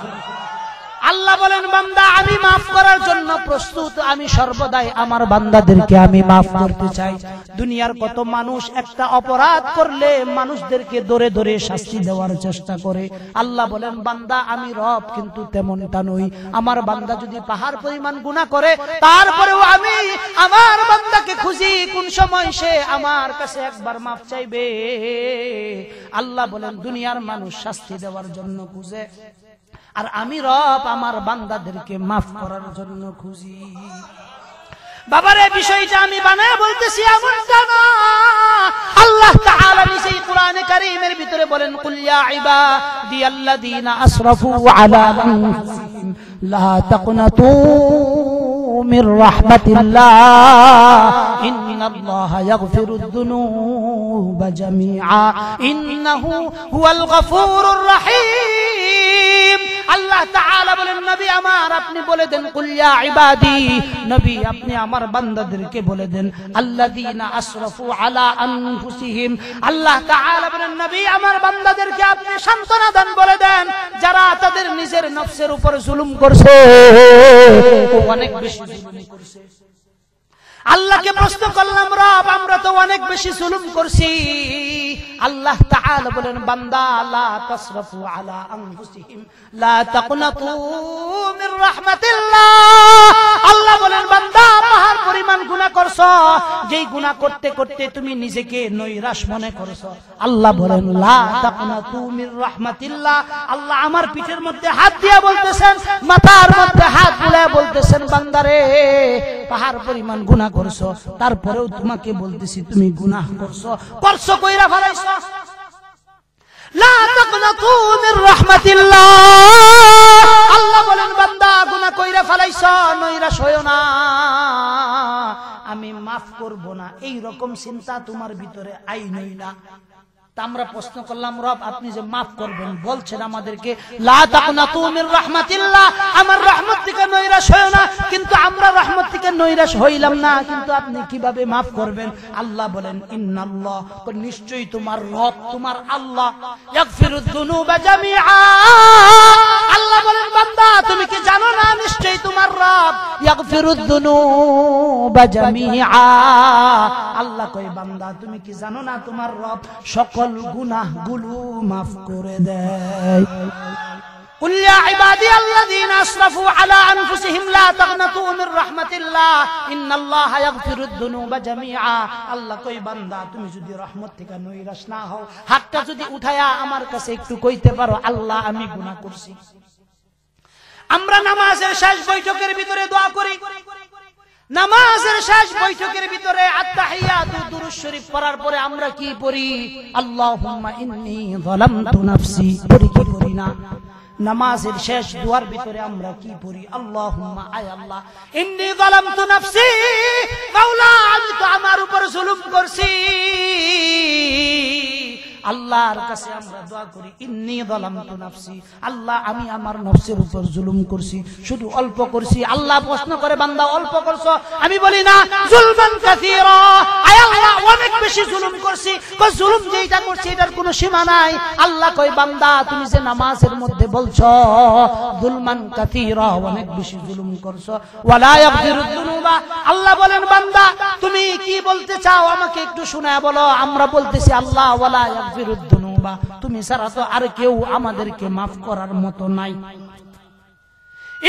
আল্লাহ বলেন বান্দা আমি maaf করার জন্য প্রস্তুত। আমি সর্বদাই আমার বান্দাদেরকে আমি maaf করতে চাই। দুনিয়ার কত মানুষ একটা অপরাধ করলে মানুষদেরকে ধরে ধরে শাস্তি দেওয়ার চেষ্টা করে। আল্লাহ বলেন বান্দা আমি রব কিন্তু তেমনটা নই। আমার বান্দা যদি পাহাড় পরিমাণ গুনাহ করে তারপরেও আমি আমার বান্দাকে খুঁজি কোন সময় সে আমার কাছে একবার maaf চাইবে। আল্লাহ বলেন দুনিয়ার মানুষ শাস্তি দেওয়ার জন্য খুঁজে, আর আমি রব আমার বান্দাদেরকে maaf করার জন্য খুঁজি। বাবার এই বিষয়টা আমি বানায় বলতেছি এমনটা না। আল্লাহ তাআলা নিজেই কোরআনে কারীমের ভিতরে বলেন কুল ইয়া ইবাদিয়াল্লাযীনা আসরাফু আলা আনফুসিহিম লা তাকনাতু মির রাহমাতিল্লাহ ইন্নাল্লাহা ইয়াগফিরুদ যুনুবা জামিআ ইন্নাহু হুয়াল গফুরুর রহিম। আল্লাহ তাআলা বলেন নবী আমার আপনি বলে দেন কুল ইয়া ইবাদি, নবী আপনি আমার বান্দাদেরকে বলে দেন আল্লাযীনা আসরাফু আলা আনফুসিহিম। আল্লাহ তাআলা বলেন নবী আমার বান্দাদেরকে আপনি সান্তনা দেন, বলে দেন যারা তাদের নিজের নফসের উপর জুলুম করছে, অনেক বেশি জুলুম করছে। আল্লাহকে প্রশ্ন করলাম রব আমরা তো অনেক বেশি জুলুম করছি। আল্লাহ তাআলা বলেন বান্দা লা তাসরাফু আলা আনফুসিহিম লা তাকনাতু মির রাহমাতিল্লাহ। আল্লাহ বলেন বান্দা পাহাড় পরিমাণ গুনাহ করছো, যেই গুনাহ করতে করতে তুমি নিজেকে নৈরাশ মনে করছো, আল্লাহ বলেন লা তাকনাতু মির রাহমাতিল্লাহ। আল্লাহ আমার পিঠের মধ্যে হাত দিয়া বলতেছেন, মাথার মধ্যে হাত বুলায় বলতেছেন বান্দারে পাহাড় পরিমাণ গুনাহ করছো, তারপরেও তোমাকে বলতেছি তুমি গুনাহ করছো, করছো কইরা ফেলাইছো। লা তাকনাতু মির রাহমাতিল্লাহ। আল্লাহ বলেন বান্দা গুনাহ কইরা ফেলাইছো, নৈরাশ হয়ো না, আমি maaf করব না, এই রকম চিন্তা তোমার ভিতরে আইনই না। তা আমরা প্রশ্ন করলাম রব আপনি যে maaf করবেন বলছেন আমাদেরকে লা তাকনাতু মির রাহমাতিল্লাহ, আমার রহমত থেকে নৈরাশ হয়ো না, কিন্তু আমরা রহমত থেকে নৈরাশ হইলাম না, কিন্তু আপনি কিভাবে maaf করবেন? আল্লাহ বলেন ইন্নাল্লাহ, নিশ্চয়ই তোমার রব তোমার আল্লাহ ইয়াগফিরুদ যুনুবা জামিআ। আল্লাহ বলেন বান্দা তুমি কি জানো না নিশ্চয়ই তোমার রব ইয়াগফিরুদ যুনুবা জামিআ। আল্লাহ কই বান্দা তুমি কি জানো না তোমার রব সকল গুনাহগুলো maaf করে দেয়। قل يا عبادي الذين اسرفوا على انفسهم لا تقنطوا من رحمة الله ان الله يغفر الذنوب جميعا। আল্লাহ কই বান্দা তুমি যদি রহমত থেকে নৈরাশ না হও, হাতটা যদি উঠায়া আমার কাছে একটু কইতে পারো আল্লাহ আমি গুনাহ করছি। আমরা নামাজের শেষ বৈঠকের ভিতরে দোয়া করি, নামাজের শেষ বৈঠকের ভিতরে আত্তাহিয়াতু দুরূদ শরীফ পড়ার পরে আমরা কি পড়ি? আল্লাহুম্মা ইন্নী যালামতু নাফসি। পড়ি কি পড়ি না? নামাজের শেষ দুয়ার ভিতরে আমরা কি পড়ি? আল্লাহুম্মা আয় আল্লাহ ইন্নী যালামতু নাফসি, মাওলা আমি তো আমার উপর জুলুম করছি। আল্লাহর কাছে আমরা দোয়া করি ইন্নী যালামতু নাফসি, আল্লাহ আমি আমার নফসের উপর জুলুম করছি, শুধু অল্প করছি। আল্লাহ প্রশ্ন করে বান্দা অল্প করছো? আমি বলি না জুলমান কাসীরা, আয় আল্লাহ অনেক বেশি জুলুম করছি। কই জুলুম যেটা করছি এটার কোনো সীমা নাই। আল্লাহ কই বান্দা তুমি যে নামাজের মধ্যে বলছো জুলমান কাসীরা অনেক বেশি জুলুম করছো, ওয়ালা ইয়াগফিরুদ যুনুবা। আল্লাহ বলেন বান্দা তুমি কি বলতে চাও আমাকে একটু শোনায় বলো। আমরা বলতেছি আল্লাহ ওয়ালা ইয়াগফিরুদ যুনুবা, তুমি ছাড়া তো আর কেউ আমাদেরকে maaf করার মতো নাই।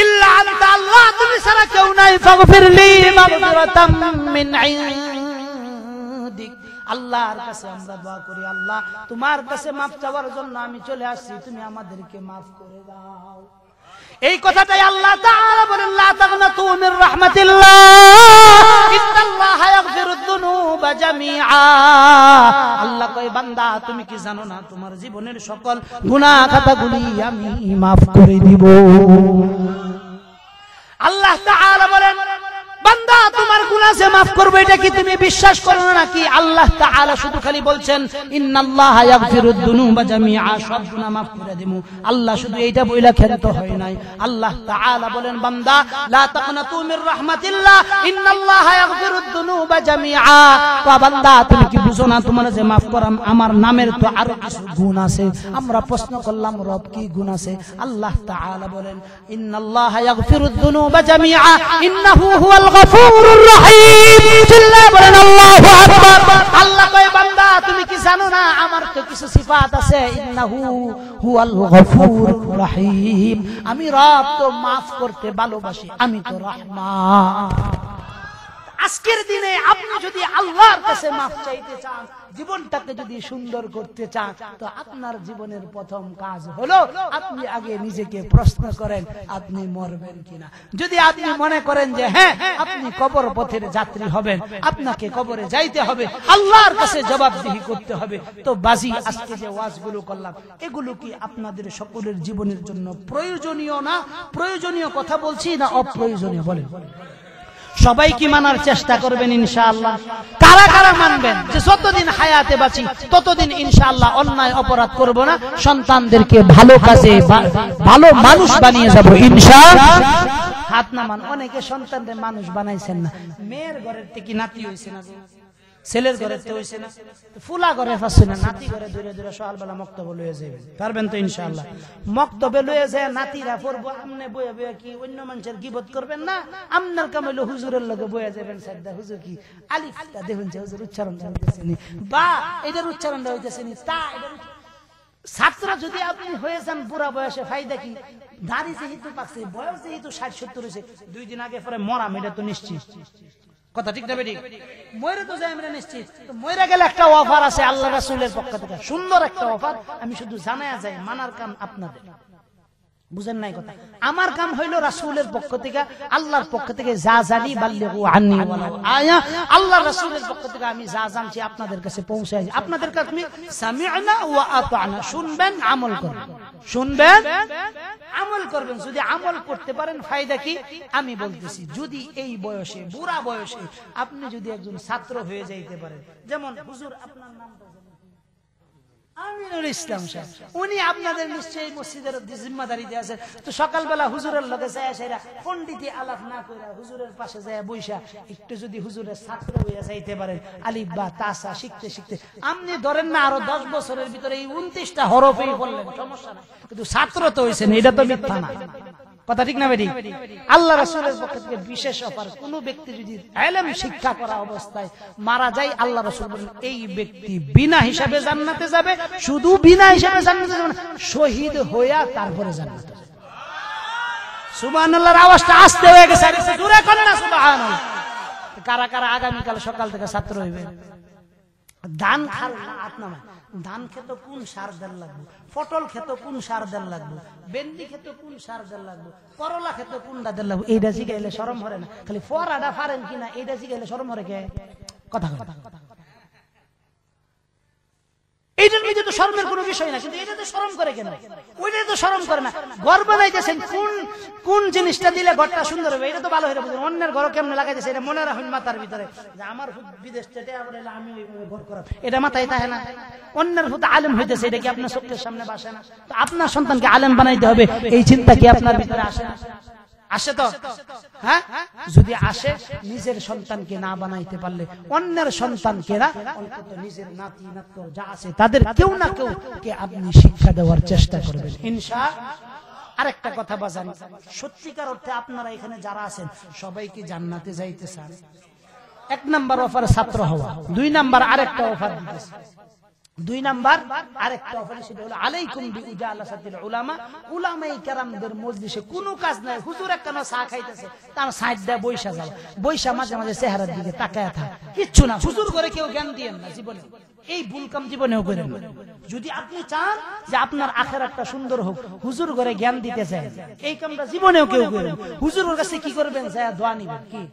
ইল্লা আনতা, আল্লাহ তুমি ছাড়া কেউ নাই, ফাগফিরলি মাগফিরাতাম মিন ইনদিক। আল্লাহর কাছে আমরা দোয়া করি, আল্লাহ তোমার কাছে মাফ চাওয়ার জন্য আমি চলে আসছি, তুমি আমাদেরকে মাফ করে দাও। এই কথাটাই আল্লাহ তাআলা বলেন, লা তাগনাতু মির রাহমাতিল্লাহ ইন্নাল্লাহা ইয়াগফিরুদ যুনুবা জামিআ। আল্লাহ কয় বান্দা তুমি কি জানো না তোমার জীবনের সকল গুনাহ খাতাগুলি আমি মাফ করে দিব। আল্লাহ তাআলা বলেন বান্দা তোমার গুনাহ যে মাফ করবে, এটা কি তুমি বিশ্বাস করো না নাকি? আল্লাহ তাআলা শুধু খালি বলছেন ইন্নাল্লাহা ইয়াগফিরুদ যুনুবা জামিআ, সব গুনাহ মাফ করে দেবো। আল্লাহ শুধু এইটা বইলা ক্ষান্ত হয় নাই, আল্লাহ তাআলা বলেন বান্দা লা তাকনাতু মির রাহমাতিল্লাহ ইন্নাল্লাহা ইয়াগফিরুদ যুনুবা জামিআ। তো বান্দা তুমি কি বুঝো না তোমার যে মাফ করাম আমার নামের তো আরো কিছু গুণ আছে। আমরা প্রশ্ন করলাম রব কি গুণ আছে? আল্লাহ তাআলা বলেন ইন্নাল্লাহা ইয়াগফিরুদ যুনুবা জামিআ ইন্নাহু হুয়াল গফুরুর রহিম। চিল্লায়ে বলেন আল্লাহু আকবার। আল্লাহ কয় বান্দা তুমি কি জানো না আমার তো কিছু সিফাত আছে, ইন্নাহু হুয়াল গফুরুর রহিম, আমি রব তো মাফ করতে ভালোবাসি, আমি তো রহমান। আজকের দিনে আপনি যদি আল্লাহর কাছে মাফ চাইতে চান, জীবনটাকে যদি সুন্দর করতে চান, তো আপনার জীবনের প্রথম কাজ হলো আপনি আগে নিজেকে প্রশ্ন করেন আপনি মরবেন কিনা। যদি আপনি মনে করেন যে হ্যাঁ আপনি কবর পথের যাত্রী হবেন, আপনাকে কবরে যাইতে হবে, আল্লাহর কাছে জবাবদিহি করতে হবে, তো বাজি আজকে যে ওয়াজগুলো করলাম এগুলো কি আপনাদের সকলের জীবনের জন্য প্রয়োজনীয় না? প্রয়োজনীয় কথা বলছি না অপ্রয়োজনীয়? বলেন সবাই কি মানার চেষ্টা করবেন ইনশাআল্লাহ? কারা কারা মানবেন যে যতদিন হায়াতে বাঁচি ততদিন ইনশাআল্লাহ অন্যায় অপরাধ করব না, সন্তানদেরকে ভালো কাজে ভালো মানুষ বানিয়ে যাব ইনশাআল্লাহ? হাত নামান। অনেকে সন্তানদের মানুষ বানাইছেন না, মেয়ের ঘরের থেকে নাতি হইছে না, ছেলের ঘরে তো হইছে না, ফুলা ঘরে ফাসছে না, নাতি ঘরে দূরে দূরে সকালবেলা মক্তবে লয়ে যাবেন, পারবেন তো ইনশাআল্লাহ? মক্তবে লয়ে যায় নাতিরা পড়বো, আমনে বয়ে বয়ে কি অন্য মানুষের গিবত করবেন না, আমনার কাম হইলো হুজুরের লগে বয়ে যাবেন। সাদা হুজুর কি আলিফটা দেখুন যে হুজুর উচ্চারণটা হইতেছে নি, বা এটার উচ্চারণটা হইতেছে নি, তা এটার ছাত্র যদি আপনি হয়ে যান বুড়া বয়সে, ফায়দা কি? দাড়ি যেহেতু পাকছে, বয়স যেহেতু 60-70 হয়েছে, 2 দিন আগে পরে মরাম, এটা তো নিশ্চিত কথা, ঠিক না বেটি? মরে তো যাই আমরা নিশ্চিত। তো মরে গেলে একটা অফার আছে আল্লাহ রাসূলের পক্ষ থেকে, সুন্দর একটা অফার, আমি শুধু জানায়া যাই, মানার কাম আপনাদের। বুঝেন নাই কথা? আমার কাম হইলো রাসূলের পক্ষ থেকে, আল্লাহর পক্ষ থেকে যা জানি বাল্লিগু আন্নী ওয়ালাউ আয়া, আল্লাহর রাসূলের পক্ষ থেকে আমি যা জানছি আপনাদের কাছে পৌঁছাই। আপনাদের কাছে আমি সামি'না ওয়া আতা'না, শুনবেন আমল করবেন, শুনবেন আমল করবেন। যদি আমল করতে পারেন ফায়দা কি? আমি বলতেছি যদি এই বয়সে বুড়া বয়সে আপনি যদি একজন ছাত্র হয়ে যাইতে পারেন, যেমন হুজুর আপনার নামটা আমিনুল ইসলাম সাহেব, উনি আপনাদের নিশ্চয়ই মসজিদের জিম্মাদারিতে আছেন, তো সকালবেলা হুজুরের লগে যায় সেরা পণ্ডিতি আলাপ না কইরা হুজুরের পাশে যায় বইসা একটু যদি হুজুরের ছাত্র হইয়া যাইতে পারেন, আলিফ বা তাসা শিখতে শিখতে আপনি ধরেন না আরো 10 বছরের ভিতরে এই 29টা হরফই বললেন, সমস্যা নাই, কিন্তু ছাত্র তো হইছেন, এটা তো মিথ্যা না কথা, ঠিক না বেটি? আল্লাহ রাসূলের পক্ষ থেকে বিশেষ অফার, কোন ব্যক্তি যদি ইলম শিক্ষা করা অবস্থায় মারা যায়, আল্লাহ রাসূল বলেন এই ব্যক্তি বিনা হিসাবে জান্নাতে যাবে। শুধু বিনা হিসাবে জান্নাতে যাবে না, শহীদ হইয়া তারপরে জান্নাতে যাবে। সুবহানাল্লাহর আওয়াজটা আস্তে হয়ে গেছে, আরেকটু জোরে করেন না সুবহানাল্লাহ। কারা কারা আগামী কাল সকাল থেকে ছাত্র হইবে? ধান খাল আপনার ধান খেতে কোন সার দেন লাগবে, পটল খেতে কোন সার দেন লাগবে, ভেন্ডি খেতে কোন সার দেন লাগবে, করলা খেতে কোন দেন লাগবে, এইটা শিখাইলে শরম হরে না? খালি ফরাটা পারেন কিনা এইটা শিখাইলে শরম হরে কে? কথা কথা এইটার মধ্যে তো শরমের কোনো বিষয় না, কিন্তু এটা তো শরম করে কেন? ওইটা তো শরম করে না। ঘর বানাইতেছেন, কোন কোন জিনিসটা দিলে ঘরটা সুন্দর হবে এটা তো ভালো হয়ে বুঝুন। অন্যের ঘর কেমনে লাগাইতেছে এটা মনে রাখুন মাথার ভিতরে, যে আমার বিদেশ থেকে আমি ঘর করা, এটা মাথায় থাকে না। অন্যের ভূত আলেম হইতেছে, এটা কি আপনার চোখের সামনে বাসে না? তো আপনার সন্তানকে আলেম বানাইতে হবে, এই চিন্তা কি আপনার ভিতরে আসে না? আসে তো, হ্যাঁ? যদি আসে, নিজের সন্তানকে না বানাইতে পারলে অন্যের সন্তানকে না, অন্তত নিজের নাতি নাতনি যা আছে তাদের কেউ না কেউ কে আপনি শিক্ষা দেওয়ার চেষ্টা করবেন ইনশাআল্লাহ। আরেকটা কথা বাজান, সত্যিকার অর্থে আপনারা এখানে যারা আছেন সবাই কি জান্নাতে যাইতে চান? 1 নাম্বার অফার ছাত্র হওয়া, 2 নাম্বার আরেকটা অফার দিতেছে, দুই নাম্বার আরেকটা অফার, সেটা হলো আলাইকুম বিউজালাসাতিল উলামা। উলামায়ে কেরামদের মজলিসে কোনো কাজ নাই, হুজুর একখানা চা খাইতেছে, তার সাইড দিয়ে বইসা যাও, বইসা মাঝে মাঝে চেহারার দিকে তাকায় থাক, কিচ্ছু না। হুজুর করে কেউ জ্ঞান দিয়েন না জীবনে, এই ভুল কাম জীবনেও করেন না। যদি আপনি চান যে আপনার আখিরাতটা সুন্দর হোক, হুজুর করে জ্ঞান দিতে চান, এই কামটা জীবনেও কেউ করেন। হুজুরের কাছে কি করবেন? যায় দোয়া নিবেন, কি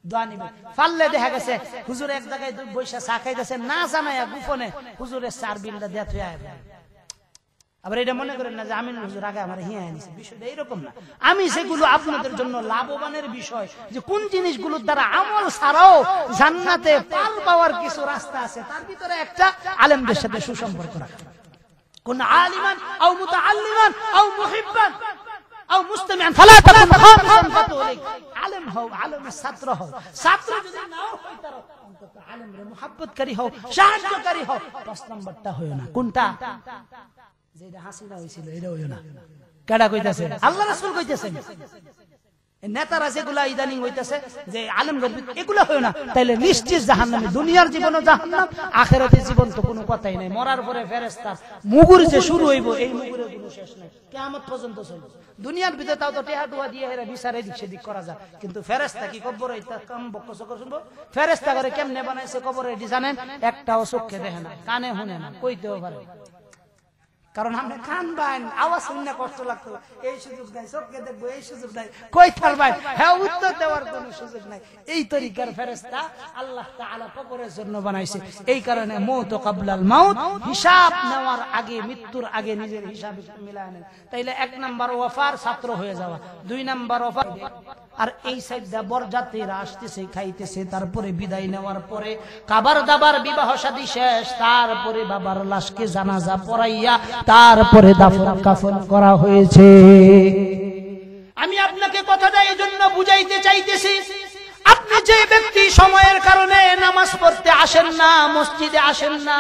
দোয়া নিবেন। ফাললে দেখা গেছে হুজুর এক জায়গায় বৈশা চা খাইতেছে, না জানায়া গোপনে হুজুরের চার বিলটা দিয়ে থুয়ে আয়। আবার এটা মনে করেন না যে আমিন হুজুর আগে আমার হিয়া আনিছে, বিষয়টা এরকম না। আমি সেগুলো আপনাদের জন্য লাভবানের বিষয়, যে কোন জিনিসগুলোর দ্বারা আমল ছাড়াও জান্নাতে পাল পাওয়ার কিছু রাস্তা আছে, তার ভিতরে একটা আলেমদের সাথে সুসম্পর্ক রাখা। কোন আলিমান আও মুতাআল্লিমান আও মুহিব্বান আও মুস্তামিআন ফালা তাকুন খামিসান ফাতুলিক। আলেম হও, আলেমের ছাত্র হও, ছাত্র যদি নাও হয় তার অন্তত আলেমরে মুহাব্বতকারী হও, সাহায্যকারী হও। 5 নাম্বারটা হয়ো না। কোনটা? যেটা হাসিনা হইছিল এটা হইও না। কেডা কইতাছে? আল্লাহ রাসূল কইতেছেন। নেতারা যেগুলা ইদানিং হইতাছে যে আলেমগণ, এগুলা হয় না, তাইলে নিশ্চিত জাহান্নামে। দুনিয়ার জীবনও জাহান্নাম, আখিরাতের জীবন তো কোনো কথাই নাই। মরার পরে ফেরেশতার মুগুর যে শুরু হইব, এই মুগুরের কোনো শেষ নাই, কিয়ামত পর্যন্ত চলবে। দুনিয়ার ভিতরে তাও তো টেহা টুয়া দিয়ে হেরা বিচারে দিক সেদিক করা যায়, কিন্তু ফেরেশতা কি কবরে কাম বক্ক চক্কর শুনবো? ফেরেশতা করে কেমনে বানাইছে কবরে এটি জানেন? একটাও চোখে দেখে না, কানে শুনে না, কইতেও পারে। কারণ আমরা কান বাইন, আওয়াজ শুনে কষ্ট লাগতো, এই সুযোগ নাই, চোখকে দেখবো এই সুযোগ নাই, কই থার ভাই, হ্যাঁ উত্তর দেওয়ার কোন সুযোগ নাই। এই তরিকার ফেরেশতা আল্লাহ তাআলা কবরের জন্য বানাইছে। এই কারণে মউত কাবলাল মাউত, হিসাব নেওয়ার আগে, মৃত্যুর আগে নিজের হিসাব মিলায় নেন। তাইলে 1 নাম্বার ওয়াফার, ছাত্র হয়ে যাওয়া। 2 নাম্বার ওয়াফার। আর এই সাইডটা বরযাত্রীরা আসতেছে, খাইতেছে, তারপরে বিদায় নেওয়ার পরে খাবার দাবার, বিবাহ শাদী শেষ, তারপরে বাবার লাশকে জানাজা পড়াইয়া তারপরে দাফন কাফন করা হয়েছে। আমি আপনাকে কথাটা এই জন্য বুঝাইতে চাইতেছি, আপনি যে ব্যক্তি সময়ের কারণে নামাজ পড়তে আসেন না, মসজিদে আসেন না,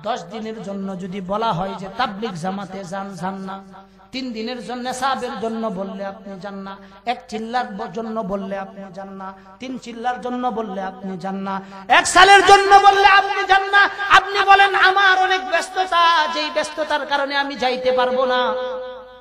10 দিনের জন্য যদি বলা হয় যে তাবলীগ জামাতে যান না, 3 দিনের জন্য সাহাবের জন্য বললে আপনি যান না, 1 চিল্লার জন্য বললে আপনি যান না, 3 চিল্লার জন্য বললে আপনি যান না, 1 সালের জন্য বললে আপনি যান না। আপনি বলেন আমার অনেক ব্যস্ততা, যেই ব্যস্ততার কারণে আমি যাইতে পারবো না।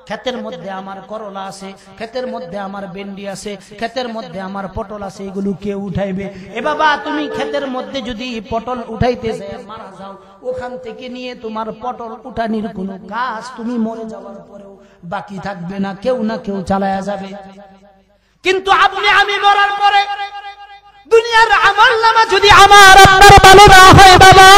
ক্ষেতের মধ্যে আমার করলা আছে, ক্ষেতের মধ্যে আমার ভেন্ডি আছে, ক্ষেতের মধ্যে আমার পটল আছে, এগুলো কে উঠাইবে? এ বাবা, তুমি ক্ষেতের মধ্যে যদি পটল উঠাইতে মারা যাও, ওখান থেকে নিয়ে তোমার পটল উঠানির কোনো কাজ তুমি মরে যাওয়ার পরেও বাকি থাকবে না, কেউ না কেউ চালায়া যাবে। কিন্তু আপনি আমি মরার পরে দুনিয়ার আমলনামা যদি আমার আপনার ভালো না হয় বাবা,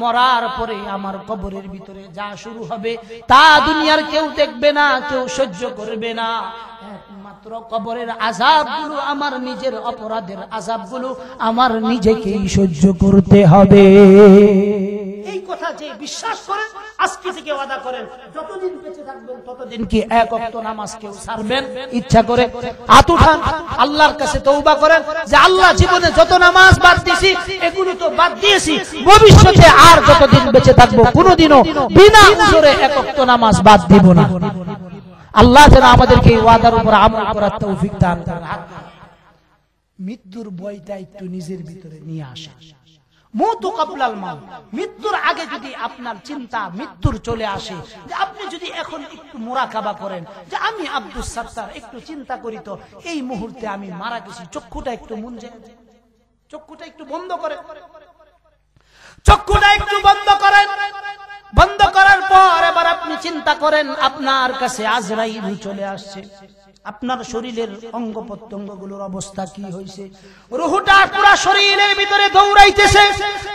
মরার পরে আমার কবরের ভিতরে যা শুরু হবে তা দুনিয়ার কেউ দেখবে না, কেউ সহ্য করবে না। একমাত্র কবরের আযাবগুলো, আমার নিজের অপরাধের আযাবগুলো আমার নিজেকেই সহ্য করতে হবে। এই কথা যে বিশ্বাস করেন, আজকে থেকে ওয়াদা করেন, যতদিন বেঁচে থাকবেন ততদিন কি 1 ওয়াক্ত নামাজ কেউ ছাড়বেন? ইচ্ছা করে হাত উঠান, আল্লাহর কাছে তওবা করেন যে আল্লাহ, জীবনে যত নামাজ বাদ দিয়েছি এগুলো তো বাদ দিয়েছি, ভবিষ্যতে আর যতদিন বেঁচে থাকবো কোনোদিনও বিনা উযরে 1 ওয়াক্ত নামাজ বাদ দিব না। আল্লাহ যেন আমাদেরকে এই ওয়াদার উপর আমল করার তৌফিক দান করেন। মৃত্যুর ভয়টা একটু নিজের ভিতরে নিয়ে আসে। মউতু কাবলাল মাউত, মৃত্যুর আগে যদি আপনার চিন্তা মৃত্যুর চলে আসে, যে আপনি যদি এখন একটু মুরাকাবা করেন যে আমি আব্দুস সাত্তার, একটু চিন্তা করি তো এই মুহূর্তে আমি মারা গেছি, চক্ষুটা একটু মুঞ্জে, চক্ষুটা একটু বন্ধ করেন, চক্ষুটা একটু বন্ধ করেন। বন্ধ করার পর এবার আপনি চিন্তা করেন আপনার কাছে আজরাইল চলে আসছে, আপনার শরীরের অঙ্গ প্রত্যঙ্গগুলোর অবস্থা কি হয়েছে? রূহটা পুরো শরীরের ভিতরে দৌড়াইতেছে,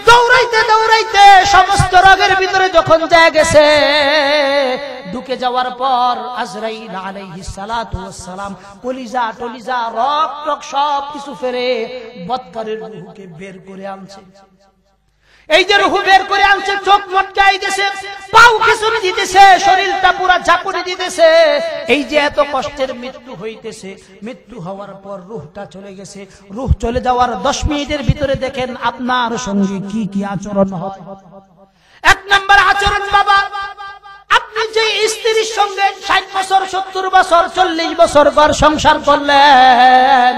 দৌড়াইতে দৌড়াইতে সমস্ত রোগের ভিতরে যখন যায় গেছে, ঢুকে যাওয়ার পর আজরাইল আলাইহিস সালাতু ওয়াস সালাম কলিজা টলিজা রক্ত সব কিছু ফেরে বদকারের রূহকে বের করে আনছে। এই যে রূহ বের করে আনছে, চোখ মটকাই দিতেছে, পাও খিচুনি দিতেছে, শরীরটা পুরো ঝাঁকুনি দিতেছে। এই যে এত কষ্টের মৃত্যু হইতেছে, মৃত্যু হওয়ার পর রূহটা চলে গেছে। রূহ চলে যাওয়ার 10 মিনিটের ভিতরে দেখেন আপনার সঙ্গে কি কি আচরণ হয়। 1 নাম্বার আচরণ বাবা, আপনি যে স্ত্রীর সঙ্গে 60 বছর 70 বছর 40 বছর ঘর সংসার করলেন,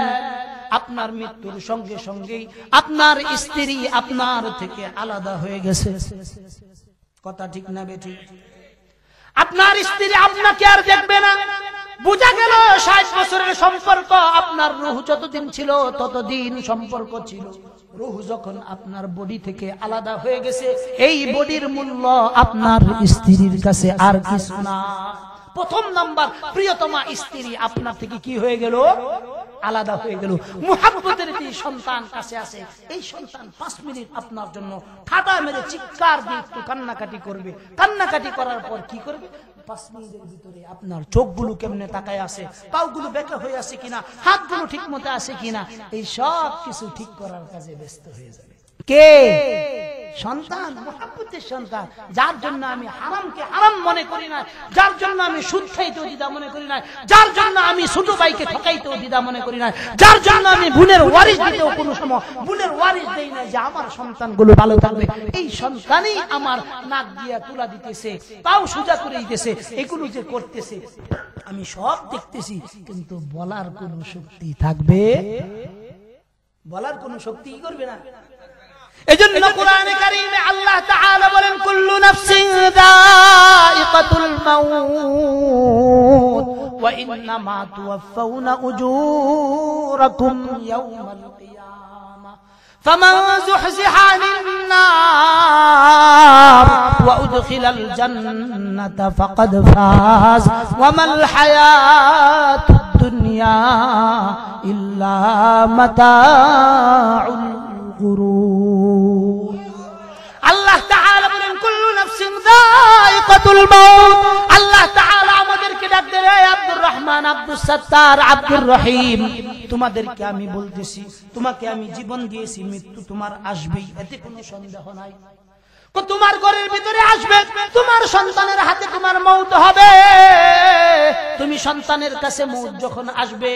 আপনার মৃত্যুর সঙ্গে সঙ্গেই আপনার স্ত্রী আপনার থেকে আলাদা হয়ে গেছে। কথা ঠিক না বেঠিক? আপনার স্ত্রী আপনাকে আর দেখবে না। বুঝা গেল 60 বছরের সম্পর্ক, আপনার রূহ যতদিন ছিল ততদিন সম্পর্ক ছিল। রূহ যখন আপনার বডি থেকে আলাদা হয়ে গেছে, এই বডির মূল্য আপনার স্ত্রীর কাছে আর কিছু না। প্রথম নাম্বার, প্রিয়তমা স্ত্রী আপনার থেকে কি হয়ে গেল? আলাদা হয়ে গেল। মুহাব্বতের যে সন্তান কাছে আছে, এই সন্তান 5 মিনিট আপনার জন্য ঠাটা মেরে চিৎকার দিয়ে একটু কান্নাকাটি করবে। কান্নাকাটি করার পর কি করবে? 5 মিনিটের ভিতরে আপনার চোখগুলো কেমনে তাকায় আছে, পাগুলো বেঁকা হয়ে আছে কিনা, হাতগুলো ঠিক মতো আছে কিনা, এই সব কিছু ঠিক করার কাজে ব্যস্ত হয়ে যাবে। কে? সন্তান, মুহাব্বতের সন্তান, যার জন্য আমি হারামকে হারাম মনে করি না, যার জন্য আমি সুদ খাইতেও দ্বিধা মনে করি না, যার জন্য আমি ছোট ভাইকে ঠকাইতেও দ্বিধা মনে করি না, যার জন্য আমি বোনের ওয়ারিস দিতেও কোনো সময় বোনের ওয়ারিস দেই না, যে আমার সন্তানগুলো ভালো থাকবে। এই সন্তানই আমার নাক দিয়া তুলা দিতেছে, পাও সোজা করে দিতেছে, এগুলো যে করতেছে আমি সব দেখতেছি, কিন্তু বলার কোনো শক্তি থাকবে? বলার কোনো শক্তি করবে না। এজন্য কোরআনে কারীমে আল্লাহ তাআলা বলেন, কুল্লু নাফসিন যায়িকাতুল মাউত ওয়া ইন্নামা তুওয়াফাউনা উজুরাকুম ইয়াওমাল কিয়ামাহ ফামান যুহজিহা আনিন নার ওয়া উদখিলাল জান্নাতা ফাকাদ ফাজ ওয়া মাল হায়াতুদ দুনিয়া ইল্লা মাতাউল গুরুর। আল্লাহ তাআলা বলেন, কুল্লু নাফসিন যায়িকাতুল মাউত। আল্লাহ তাআলা আমাদেরকে ডাক দেন, হে আব্দুর রহমান, আব্দুস সাত্তার, আব্দুর রহিম, তোমাদেরকে আমি বলতেছি, তোমাকে আমি জীবন দিয়েছি, মৃত্যু তোমার আসবেই, এতে কোনো সন্দেহ নাই। তোমার ঘরের ভিতরে আসবে, তোমার সন্তানের হাতে তোমার মওত হবে। তুমি সন্তানের কাছে মওত যখন আসবে,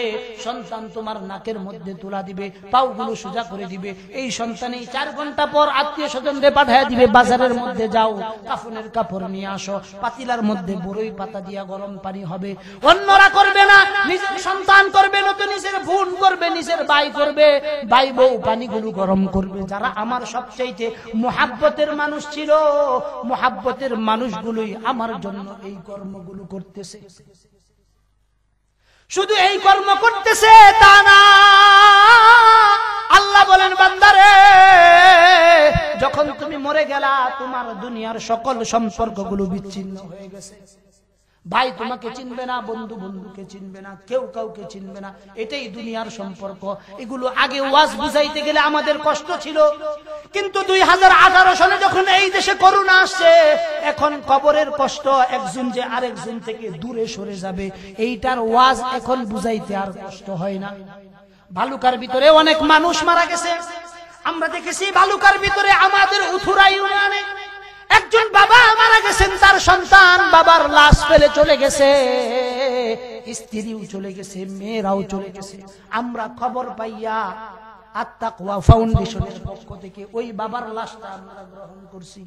সন্তান তোমার নাকের মধ্যে তুলা দিবে, পাগুলো সোজা করে দিবে। এই সন্তানই 4 ঘন্টা পর আত্মীয় স্বজনদের পাঠিয়ে দিবে, বাজারের মধ্যে যাও, কাফনের কাপড় নিয়ে আসো, পাতিলার মধ্যে বড়ই পাতা দিয়া গরম পানি হবে। অন্যরা করবে না, নিজের সন্তান করবে, নতুন নিজের বোন করবে, নিজের ভাই করবে, ভাই বউ পানিগুলো গরম করবে। যারা আমার সবচাইতে মুহাব্বতের মানুষ ছিল, মুহাব্বতের মানুষগুলোই আমার জন্য এই কর্মগুলো করতেছে। শুধু এই কর্ম করতেছে তা না, আল্লাহ বলেন, বান্দারে, যখন তুমি মরে গেলা, তোমার দুনিয়ার সকল সম্পর্কগুলো বিচ্ছিন্ন হয়ে গেছে। ভাই তোমাকে চিনবে না, বন্ধু বন্ধুকে চিনবে না, কেউ কাউকে চিনবে না। এটাই দুনিয়ার সম্পর্ক। এগুলো আগে ওয়াজ বুঝাইতে গেলে আমাদের কষ্ট ছিল, কিন্তু 2018 সালে যখন এই দেশে করোনা আসছে, এখন কবরের কষ্ট, একজন যে আরেকজন থেকে দূরে সরে যাবে, এইটার ওয়াজ এখন বুঝাইতে আর কষ্ট হয় না। ভালুকার ভিতরে অনেক মানুষ মারা গেছে, আমরা দেখেছি। ভালুকার ভিতরে আমাদের উথুরা ইউনিয়নে একজন বাবা মারা গেছেন, তার সন্তান বাবার লাশ ফেলে চলে গেছে, স্ত্রীও চলে গেছে, মেয়েরাও চলে গেছে। আমরা খবর পাইয়া আত-তাকওয়া ফাউন্ডেশনের পক্ষ থেকে ওই বাবার লাশটা আমরা গ্রহণ করছি।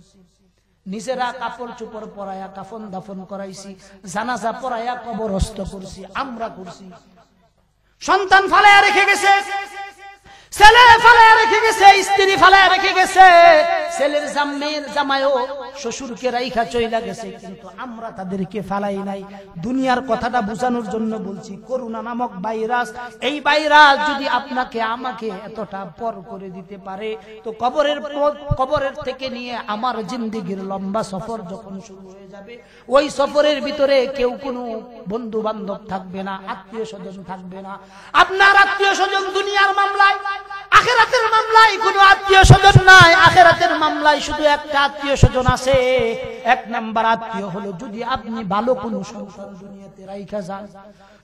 নিজেরা কাপড় চোপড় পরায়া কাফন দাফন করাইছি, জানাজা পড়ায়া কবরস্থ করছি, আমরা করছি। সন্তান ফালায়া রেখে গেছে, ছেলে ফালায়া রেখে গেছে, স্ত্রী ফালায়া রেখে গেছে, ছেলের জামাইয়ের জামাইও শ্বশুরকে রাইখা চইলা গেছে, কিন্তু আমরা তাদেরকে ফালাই নাই। দুনিয়ার কথাটা বোঝানোর জন্য বলছি, করোনা নামক ভাইরাস, এই ভাইরাস যদি আপনাকে আমাকে এতটা পর করে দিতে পারে, তো কবরের থেকে নিয়ে আমার জিন্দেগির লম্বা সফর যখন শুরু হয়ে যাবে, ওই সফরের ভিতরে কেউ কোনো বন্ধু বান্ধব থাকবে না, আত্মীয় স্বজন থাকবে না। আপনার আত্মীয় স্বজন দুনিয়ার মামলায়, আখিরাতের মামলায় কোনো আত্মীয় স্বজন নাই। আখিরাতের মামলায় শুধু একটা আত্মীয় স্বজন আছে। 1 নাম্বার আত্মীয় হলো যদি আপনি ভালো কোনো সন্তান দুনিয়াতে রাইখা যান।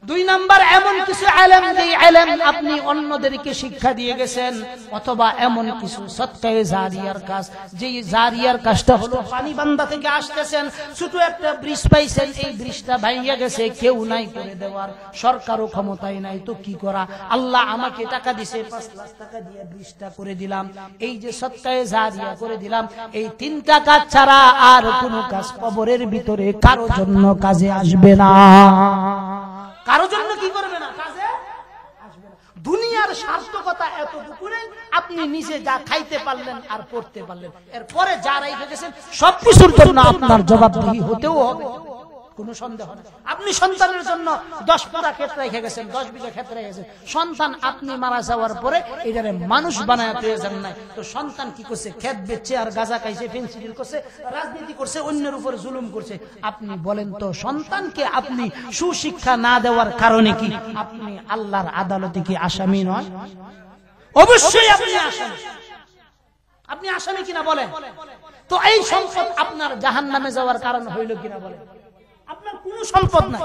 2 নাম্বার এমন কিছু ইলম, যেই ইলম আপনি অন্যদেরকে শিক্ষা দিয়ে গেছেন, অথবা এমন কিছু সদকায়ে জারিয়ার কাজ, যেই জারিয়ার কাজটা হলো পানি বান্দা থেকে আসতেছেন, ছোট একটা ব্রিজ পাইছেন, এই ব্রিজটা ভাঙিয়া গেছে, কেউ নাই করে দেওয়ার, সরকারও ক্ষমতায় নাই, তো কি করা? আল্লাহ আমাকে টাকা দিছে, 5 লাখ টাকা দিয়ে ব্রিজটা করে দিলাম, এই যে সদকায়ে জারিয়া করে দিলাম। এই 3টা কাজ ছাড়া আর কোনো কাজ কবরের ভিতরে কারো জন্য কাজে আসবে না। কারো জন্য কি করবে না? কাজে আসবে না। দুনিয়ার সার্থকতা এতটুকু নেই, আপনি নিজে যা খাইতে পারলেন আর পড়তে পারলেন, এরপরে যা রেখে গেছেন সবকিছুর জন্য আপনার জবাবদিহি হতেও হবে, কোনো সন্দেহ নেই। আপনি সন্তানের জন্য 10 পুরা ক্ষেত রেখে গেছেন, 10 বিঘা ক্ষেত রেখে গেছেন, সন্তান আপনি মারা যাওয়ার পরে এটারে মানুষ বানায় পেয়ে যান নাই, তো সন্তান কি করছে? ক্ষেত বেচছে আর গাঁজা খাইছে, ফেন্সিডিল করছে, রাজনীতি করছে, অন্যের উপর জুলুম করছে। আপনি বলেন তো, সন্তানকে আপনি সুশিক্ষা না দেওয়ার কারণে কি আপনি আল্লাহর আদালতে কি আসামি নয়? অবশ্যই আপনি আসামি। আপনি আসামি কিনা বলেন তো? এই সম্পদ আপনার জাহান্নামে যাওয়ার কারণ হইল কিনা বলেন? আপনার কোনো সম্পদ নাই,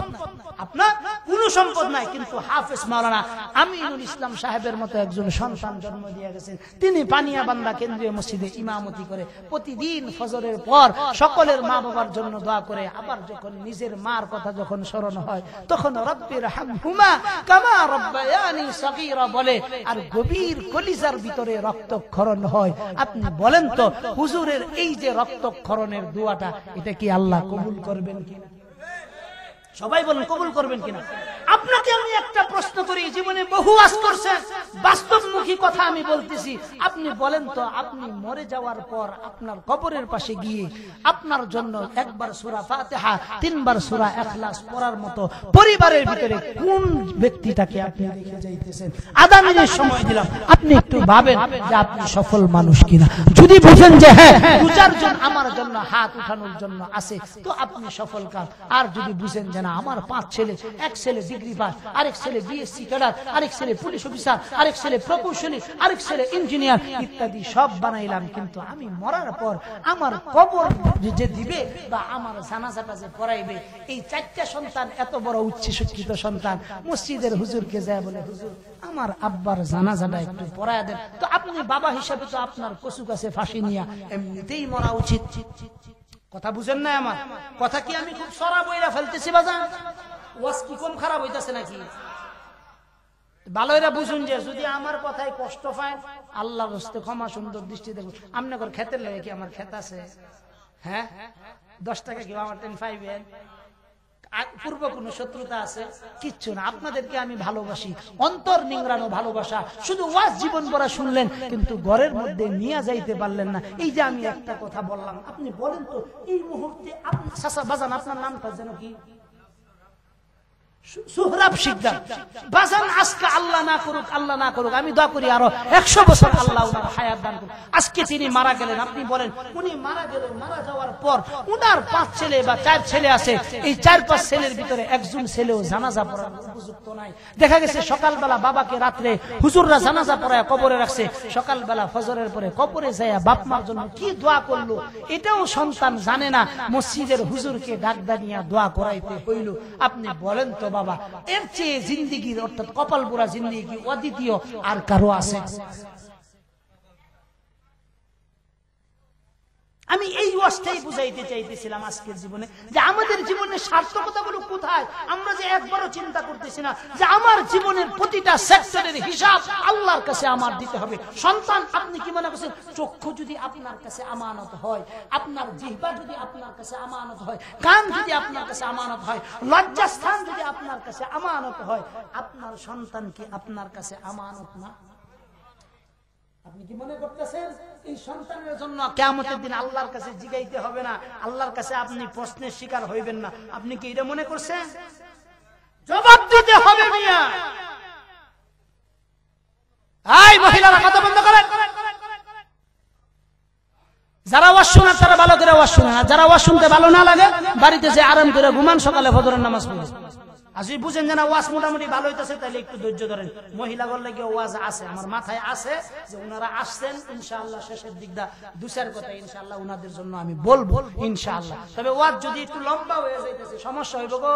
আপনার কোনো সম্পদ নাই, কিন্তু হাফেজ মাওলানা আমিনুল ইসলাম সাহেবের মতো একজন সন্তান জন্ম দিয়ে গেছেন। তিনি পানিয়াবান্ধা কেন্দ্রীয় মসজিদে ইমামতি করে প্রতিদিন ফজরের পর সকলের মা বাবার জন্য দোয়া করে, আবার যখন নিজের মার কথা যখন স্মরণ হয় তখন রব্বির হামহুমা কামা রব্বায়ানি সগীরা বলে, আর গভীর কলিজার ভিতরে রক্তক্ষরণ হয়। আপনি বলেন তো, হুজুরের এই যে রক্তক্ষরণের দোয়াটা, এটা কি আল্লাহ কবুল করবেন কিনা? সবাই বলেন কবুল করবেন কিনা? আপনাকে আমি একটা প্রশ্ন করি, জীবনে বহু ওয়াজ করছেন, বাস্তবমুখী কথা আমি বলতেছি, আপনি বলেন তো, আপনি মরে যাওয়ার পর আপনার কবরের পাশে গিয়ে আপনার জন্য একবার সূরা ফাতিহা, 3 বার সূরা ইখলাস পড়ার মতো পরিবারের ভিতরে কোন ব্যক্তিটাকে আপনি রেখে যাইতেছেন? আধা মিনিট সময় দিলাম, আপনি একটু ভাবেন যে আপনি সফল মানুষ কিনা। যদি বুঝেন যে হ্যাঁ 2-4 জন আমার জন্য হাত উঠানোর জন্য আছে, তো আপনি সফল কাজ। আর যদি বুঝেন যে না, আমার 5 ছেলে, এক ছেলে ডিগ্রি পাস, আরেক ছেলে বিএসসি ক্যাডার, আরেক ছেলে পুলিশ অফিসার, আরেক ছেলে প্রকৌশলী, আরেক ছেলে ইঞ্জিনিয়ার ইত্যাদি সব বানাইলাম, কিন্তু আমি মরার পর আমার কবর যে দিবে বা আমার জানাজাটা যে পড়াইবে, এই 4টা সন্তান, এত বড় উচ্চ শিক্ষিত সন্তান মসজিদের হুজুরকে যায় বলে, হুজুর আমার আব্বার জানাজাটা একটু পড়ায় দেন। তো আপনি বাবা হিসেবে তো আপনার কচু গাছে ফাঁসি নিয়া এমনিতেই মরা উচিত। কথা বুঝেন না আমার কথা? কি আমি খুব সরা বইরা ফেলতেছি বাজান? ওয়াজ কি কম খারাপ হইতাছে নাকি? ভালো এরা বুঝুন যে যদি আমার কথায় কষ্ট পায়, আল্লাহর হস্তে ক্ষমা সুন্দর দৃষ্টি দেখুন। আপনার ক্ষেতের লাগে কি আমার ক্ষেত আছে? হ্যাঁ, 10 টাকা কি আমার 10 পাইবেন? পূর্ব কোন শত্রুতা আছে? কিচ্ছু না। আপনাদেরকে আমি ভালোবাসি, অন্তর নিংড়ানো ভালোবাসা। শুধু ওয়াজ জীবন ভরা শুনলেন, কিন্তু ঘরের মধ্যে নিয়ে যাইতে পারলেন না। এই যে আমি একটা কথা বললাম, আপনি বলেন তো এই মুহূর্তে চাচা বাজান আপনার নামটা যেন কি? সুহরাব শিকদার বাজান। আজকে আল্লাহ না করুক, আল্লাহ না করুক, আমি দোয়া করি আরো 100 বছর আল্লাহ ওনার হায়াত দান করুন। আজকে তিনি মারা গেলেন, আপনি বলেন উনি মারা গেলেন, মারা যাওয়ার পর উনার 5 ছেলে বা 4 ছেলে আছে, এই 4-5 ছেলের ভিতরে একজন ছেলেও জানাজা পড়ার উপযুক্ত নাই। দেখা গেছে সকালবেলা বাবাকে রাত্রে হুজুররা জানাজা পড়ায় কবরে রাখছে, সকালবেলা ফজরের পরে কবরে যায় বাপ মার জন্য কি দোয়া করলো এটাও সন্তান জানে না। মসজিদের হুজুরকে ডাক দাঁড়িয়ে দোয়া করাইতে হইল। আপনি বলেন তো বাবা, এর চেয়ে জিন্দিগির অর্থাৎ কপাল পোড়া জিন্দিগি অদ্বিতীয় আর কারো আছে? আমি এই ওয়াজটাই বুঝাইতে চাইতেছিলাম আজকের জীবনে, যে আমাদের জীবনের সার্থকতাগুলো কোথায় আমরা যে একবারও চিন্তা করতেছি না, যে আমার জীবনের প্রতিটা সেক্টরের হিসাব আল্লাহর কাছে আমার দিতে হবে। সন্তান, আপনি কি মনে করছেন চক্ষু যদি আপনার কাছে আমানত হয়, আপনার জিহ্বা যদি আপনার কাছে আমানত হয়, কান যদি আপনার কাছে আমানত হয়, লজ্জাস্থান যদি আপনার কাছে আমানত হয়, আপনার সন্তান কি আপনার কাছে আমানত না? আপনি কি মনে করতেছেন এই সন্তানের জন্য কিয়ামতের দিন আল্লাহর কাছে জিগাইতে হবে না, আল্লাহর কাছে আপনি প্রশ্নের শিকার হইবেন না? আপনি কি এটা মনে করছেন? জবাব দিতে হবে মিয়া। এই মহিলারা কথা বন্ধ করেন। যারা ওয়াজ শোনেন তারা ভালো করে ওয়াজ শুনেন, আর যারা ওয়াজ শুনতে ভালো না লাগে বাড়িতে যে আরাম করে ঘুমান, সকালে ফজরের নামাজ পড়েন। আর যদি বুঝেন যে না ওয়াজ মোটামুটি ভালো হইতেছে, তাহলে একটু ধৈর্য ধরেন। মহিলা বললে গিয়ে ওয়াজ আছে, আমার মাথায় আছে যে ওনারা আসছেন ইনশাআল্লাহ শেষের দিকটা 2-4 কথা ইনশাআল্লাহ ওনাদের জন্য আমি বলবো ইনশাআল্লাহ। তবে ওয়াজ যদি একটু লম্বা হয়ে যাইতেছে সমস্যা হইব গো।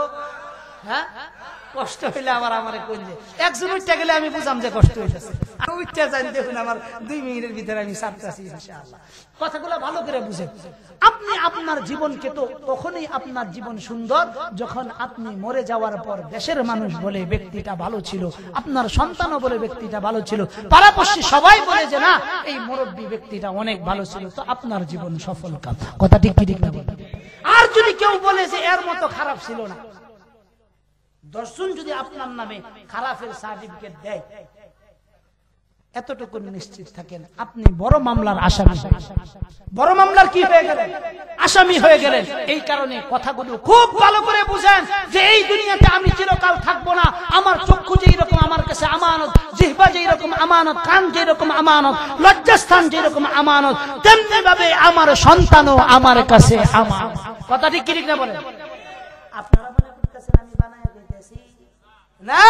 হ্যাঁ, কষ্ট হইলে আবার আমারে কইলে একজন উঠতে গেলে আমি বুঝাম যে কষ্ট হইতেছে, আর উঠতে যাই দেখুন আমার 2 মিনিটের ভিতরে আমি সারতেছি ইনশাআল্লাহ। কথাগুলো ভালো করে বুঝেন। আপনি আপনার জীবনকে তো তখনই আপনার জীবন সুন্দর যখন আপনি মরে যাওয়ার পর দেশের মানুষ বলে ব্যক্তিটা ভালো ছিল, আপনার সন্তানও বলে ব্যক্তিটা ভালো ছিল, পাড়াপড়শি সবাই বলে যে না এই মুরব্বী ব্যক্তিটা অনেক ভালো ছিল, তো আপনার জীবন সফল কাজ। কথা ঠিক কি ঠিক না? আর যদি কেউ বলে যে এর মতো খারাপ ছিল না, 10 জন যদি আপনার নামে খারাপের সার্টিফিকেট দেয়, এতটুকু নিশ্চিত থাকেন আপনি বড় মামলার আসামি, বড় মামলার কি হয়ে গেলেন, আসামি হয়ে গেলেন। এই কারণে কথাগুলো খুব ভালো করে বুঝেন যে এই দুনিয়াতে আমি চিরকাল থাকবো না। আমার চক্ষু যেই রকম আমার কাছে আমানত, জিহ্বা যেই রকম আমানত, কান যেই রকম আমানত, লজ্জাস্থান যেই রকম আমানত, তেমনি ভাবে আমার সন্তানও আমার কাছে আমানত। কথা ঠিক কি ঠিক না বলেন? আপনারা মনে করতেছেন আমি বানায়া দিতেছি না।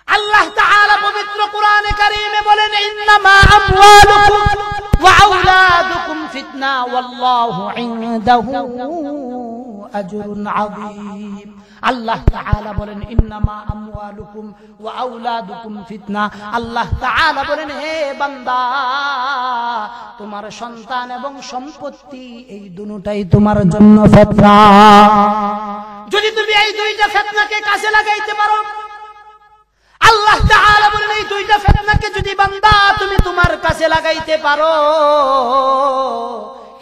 আল্লাহ তাআলা পবিত্র কোরআনে কারীমে বলেন ইন্নামা আমওয়ালুকুম ওয়া আওলাদুকুম ফিতনা ওয়াল্লাহু ইনদাহু আজরুন আযীম। আল্লাহ তাআলা বলেন ইন্নামা আমওয়ালুকুম ওয়া আওলাদুকুম ফিতনা। আল্লাহ তাআলা বলেন হে বান্দা তোমার সন্তান এবং সম্পত্তি এই দুটোটাই তোমার জন্য ফিতনা। যদি তুমি এই দুইটা ফিতনাকে কাজে লাগাইতে পারো, আল্লাহ তাআলা বলেন এই দুইটা ফিতনাকে যদি বান্দা তুমি তোমার কাছে লাগাইতে পারো,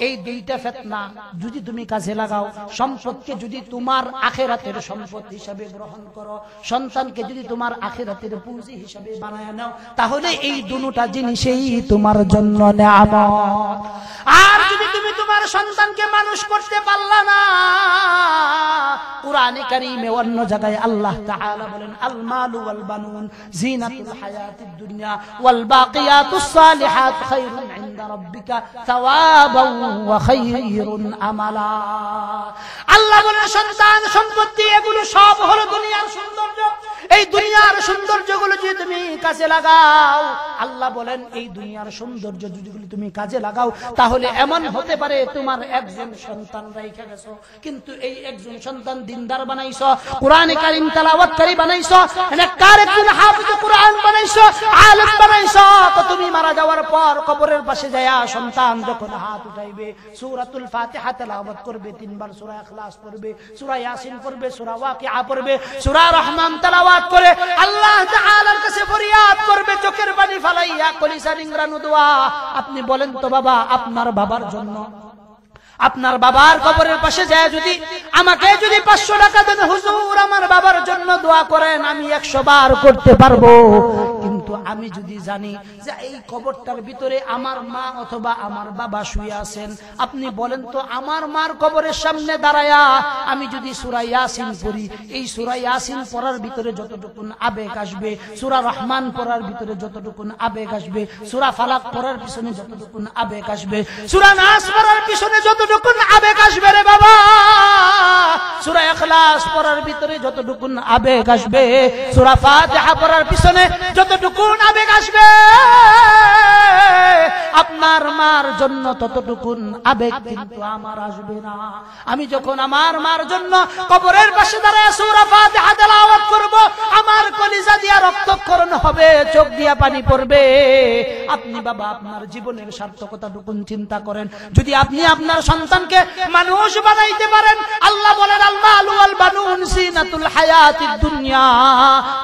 এই দুইটা ফিতনা যদি তুমি কাজে লাগাও, সম্পদকে যদি তোমার আখিরাতের সম্পদ হিসাবে গ্রহণ করো, সন্তানকে যদি তোমার আখিরাতের পুঁজি হিসাবে বানায় নাও, তাহলে এই দুটোটা জিনিসই তোমার জন্য নিয়ামত। আর যদি তুমি তোমার সন্তানকে মানুষ করতে পারলা না, কুরআনে কারীমে অন্য জায়গায় আল্লাহ তাআলা বলেন আল মালু ওয়াল বানুন জিনাতুল হায়াতিদ দুনিয়া ওয়াল বাকিয়াতুস সালিহাত খায়রুন ইনদা রাব্বিকা সাওয়াবান ওয়া খায়রুন আমালা। আল্লাহ বলেন সন্তান সম্পত্তি এগুলো সব হলো দুনিয়ার সৌন্দর্য। এই দুনিয়ার সৌন্দর্যগুলো যদি তুমি কাজে লাগাও, আল্লাহ বলেন এই দুনিয়ার সৌন্দর্য যদি তুমি কাজে লাগাও, তাহলে এমন হতে পারে তোমার একজন সন্তান রাইখা গেছো, কিন্তু এই একজন সন্তান দিনদার বানাইছো, কোরআনে কারীম তেলাওয়াতকারী বানাইছো, নেককার একজন হাফিজ কোরআন বানাইছো, আলেম বানাইছো। তো তুমি মারা যাওয়ার পর কবরের পাশে যায়া সন্তান যখন হাত উঠাইবে, সূরাতুল ফাতিহা তেলাওয়াত করবে, 3 বার সূরা ইখলাস পড়বে, সূরা ইয়াসিন পড়বে, সূরা ওয়াকিআ পড়বে, সূরা রহমান তেলাওয়াত করে আল্লাহ তাআলার কাছে ফরিয়াদ করবে, চোখের পানি ফালাইয়া কলিজা নিংড়ানো দোয়া। আপনি বলেন তো বাবা, আপনার বাবার জন্য, আপনার বাবার কবরের পাশে যায় যদি আমাকে যদি 500 টাকা দেন, হুজুর আমার বাবার জন্য দোয়া করেন, আমি 100 বার করতে পারবো। কিন্তু আমি যদি জানি যে এই কবরটার ভিতরে আমার মা অথবা আমার বাবা শুয়ে আছেন, আপনি বলেন তো আমার মার কবরের সামনে দাঁড়ায়া আমি যদি সূরা ইয়াসিন পড়ি, এই সূরা ইয়াসিন পড়ার ভিতরে যতটুকু আবেগ আসবে, সূরা রহমান পড়ার ভিতরে যতটুকু আবেগ আসবে, সূরা ফালাক পড়ার পিছনে যতটুকু আবেগ আসবে, সূরা নাস পড়ার পিছনে যতটুকু আবেগ আসবে রে বাবা, সূরা ইখলাস পড়ার ভিতরে যতটুকু আবেগ আসবে, সূরা ফাতিহা পড়ার পিছনে যতটুকু আবেগ আসবে, আপনার মার জন্য ততটুকু আবেগ কিন্তু আমার আসবে না। আমি যখন আমার মার জন্য কবরের পাশে দাঁড়ায় সূরা ফাতিহা তেলাওয়াত করব, আমার কলিজা দিয়া রক্তক্ষরণ হবে, চোখ দিয়া পানি পড়বে। আপনি বাবা আপনার জীবনের সার্থকতাটুকু চিন্তা করেন। যদি আপনি আপনার সন্তানকে মানুষ বানাইতে পারেন, আল্লাহ বলেন আল মালু ওয়াল বানুন জিনাতুল হায়াতিদ দুনিয়া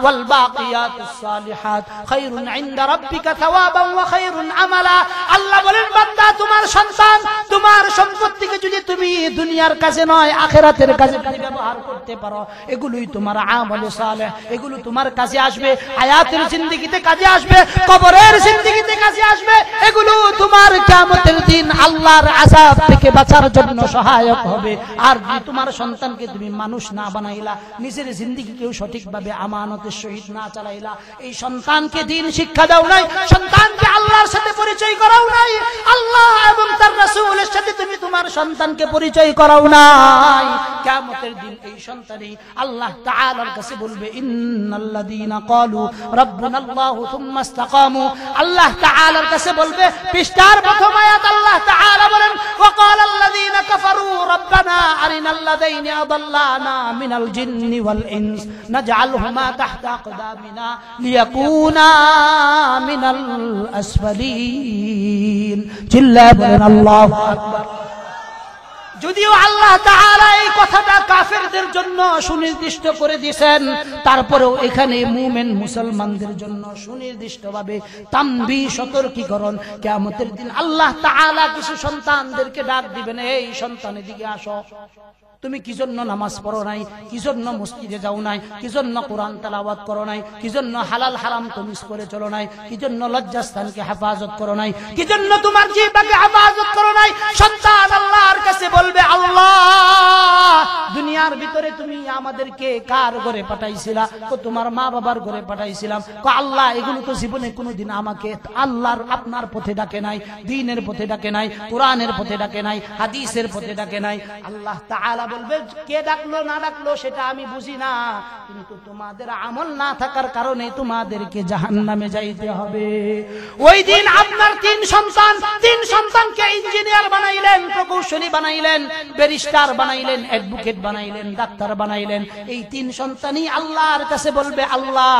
ওয়াল বাকিয়াতুস সালিহাত খায়রুন ইনদা রাব্বিকা সাওয়াবান ওয়া খায়রুন আমালা। আল্লাহ বলেন বান্দা তোমার সন্তান তোমার সম্পত্তিকে যদি তুমি দুনিয়ার কাজে নয় আখিরাতের কাজে ব্যবহার করতে পারো, এগুলোই তোমার আমলে সালেহ, এগুলো তোমার কাজে আসবে, হায়াতের জিন্দেগিতে কাজে আসবে, কবরের জিন্দেগিতে কাজে আসবে, এগুলো তোমার কিয়ামতের দিন আল্লাহর আযাব থেকে বাঁচার জন্য সহায়ক হবে। আর যদি তোমার সন্তানকে তুমি মানুষ না বানাইলা, নিজের জিন্দেগিকেও সঠিকভাবে আমানতের সহিত না চালাইলা, এই সন্তানকে দ্বীন শিক্ষা দাও নাই, সন্তানকে আল্লাহর সাথে পরিচয় করাও নাই, আল্লাহ এবং তার রাসূলের সাথে তুমি তোমার সন্তানকে পরিচয় করাও নাই, কিয়ামতের দিন এই সন্তানই আল্লাহ তাআলার কাছে বলবে ইন্নাল্লাযীনা ক্বালু রাব্বুনাল্লাহু থুম্মা ইসতাকামু। আল্লাহ তাআলার কাছে বলবে, পৃষ্ঠার প্রথম আয়াত আল্লাহ তাআলা বলেন ওয়া ক্বালাল্লাযীনা কাফারু রাব্বানা আরিনাল্লাযীনা আদাল্লানা মিনাল জিন্নি ওয়াল ইনস নাজআলহুমা তাহতা আকদামিনা লিয়াকুনা মিনাল আসফালিন। চিল্লা বলেন আল্লাহু আকবার। যদিও আল্লাহ তাআলা এই কথাটা কাফেরদের জন্য সুনির্দিষ্ট করে দিয়েছেন, তারপরেও এখানে মুমিন মুসলমানদের জন্য সুনির্দিষ্টভাবে তানবীহ সতর্কীকরণ। কিয়ামতের দিন আল্লাহ তাআলা কিছু সন্তানদেরকে ডাক দিবেন, এই সন্তানের দিকে আসো, তুমি কি জন্য নামাজ পড়ো নাই, কি জন্য মসজিদে যাও নাই, কি জন্য কোরআন তেলাওয়াত করো নাই, কি জন্য হালাল হারাম তো মিস করে চলো নাই, কি জন্য লজ্জাস্থানকে হেফাজত করো নাই, কি জন্য তোমার জিহ্বাকে হেফাজত করো নাই। সন্তান আল্লাহর কাছে বলবে, আল্লাহ দুনিয়ার ভিতরে তুমি আমাদেরকে কার ঘরে পাঠাইছিলা? তোমার মা বাবার ঘরে পাঠাইছিলাম। আল্লাহ এগুলো তো জীবনে কোনোদিন আমাকে আল্লাহর আপনার পথে ডাকে নাই, দ্বীনের পথে ডাকে নাই, কোরআনের পথে ডাকে নাই, হাদিসের পথে ডাকে নাই। আল্লাহ তাআলা বলবে, কে ডাকলো না ডাকলো সেটা আমি বুঝি না, কিন্তু তোমাদের আমল না থাকার কারণে তোমাদেরকে জাহান্নামে যাইতে হবে। ওই দিন আপনার তিন সন্তানকে ইঞ্জিনিয়ার বানাইলেন, প্রকৌশলী বানাইলেন, ব্যারিস্টার বানাইলেন, অ্যাডভোকেট বানাইলেন, ডাক্তার বানাইলেন। এই তিন সন্তানই আল্লাহর কাছে বলবে, আল্লাহ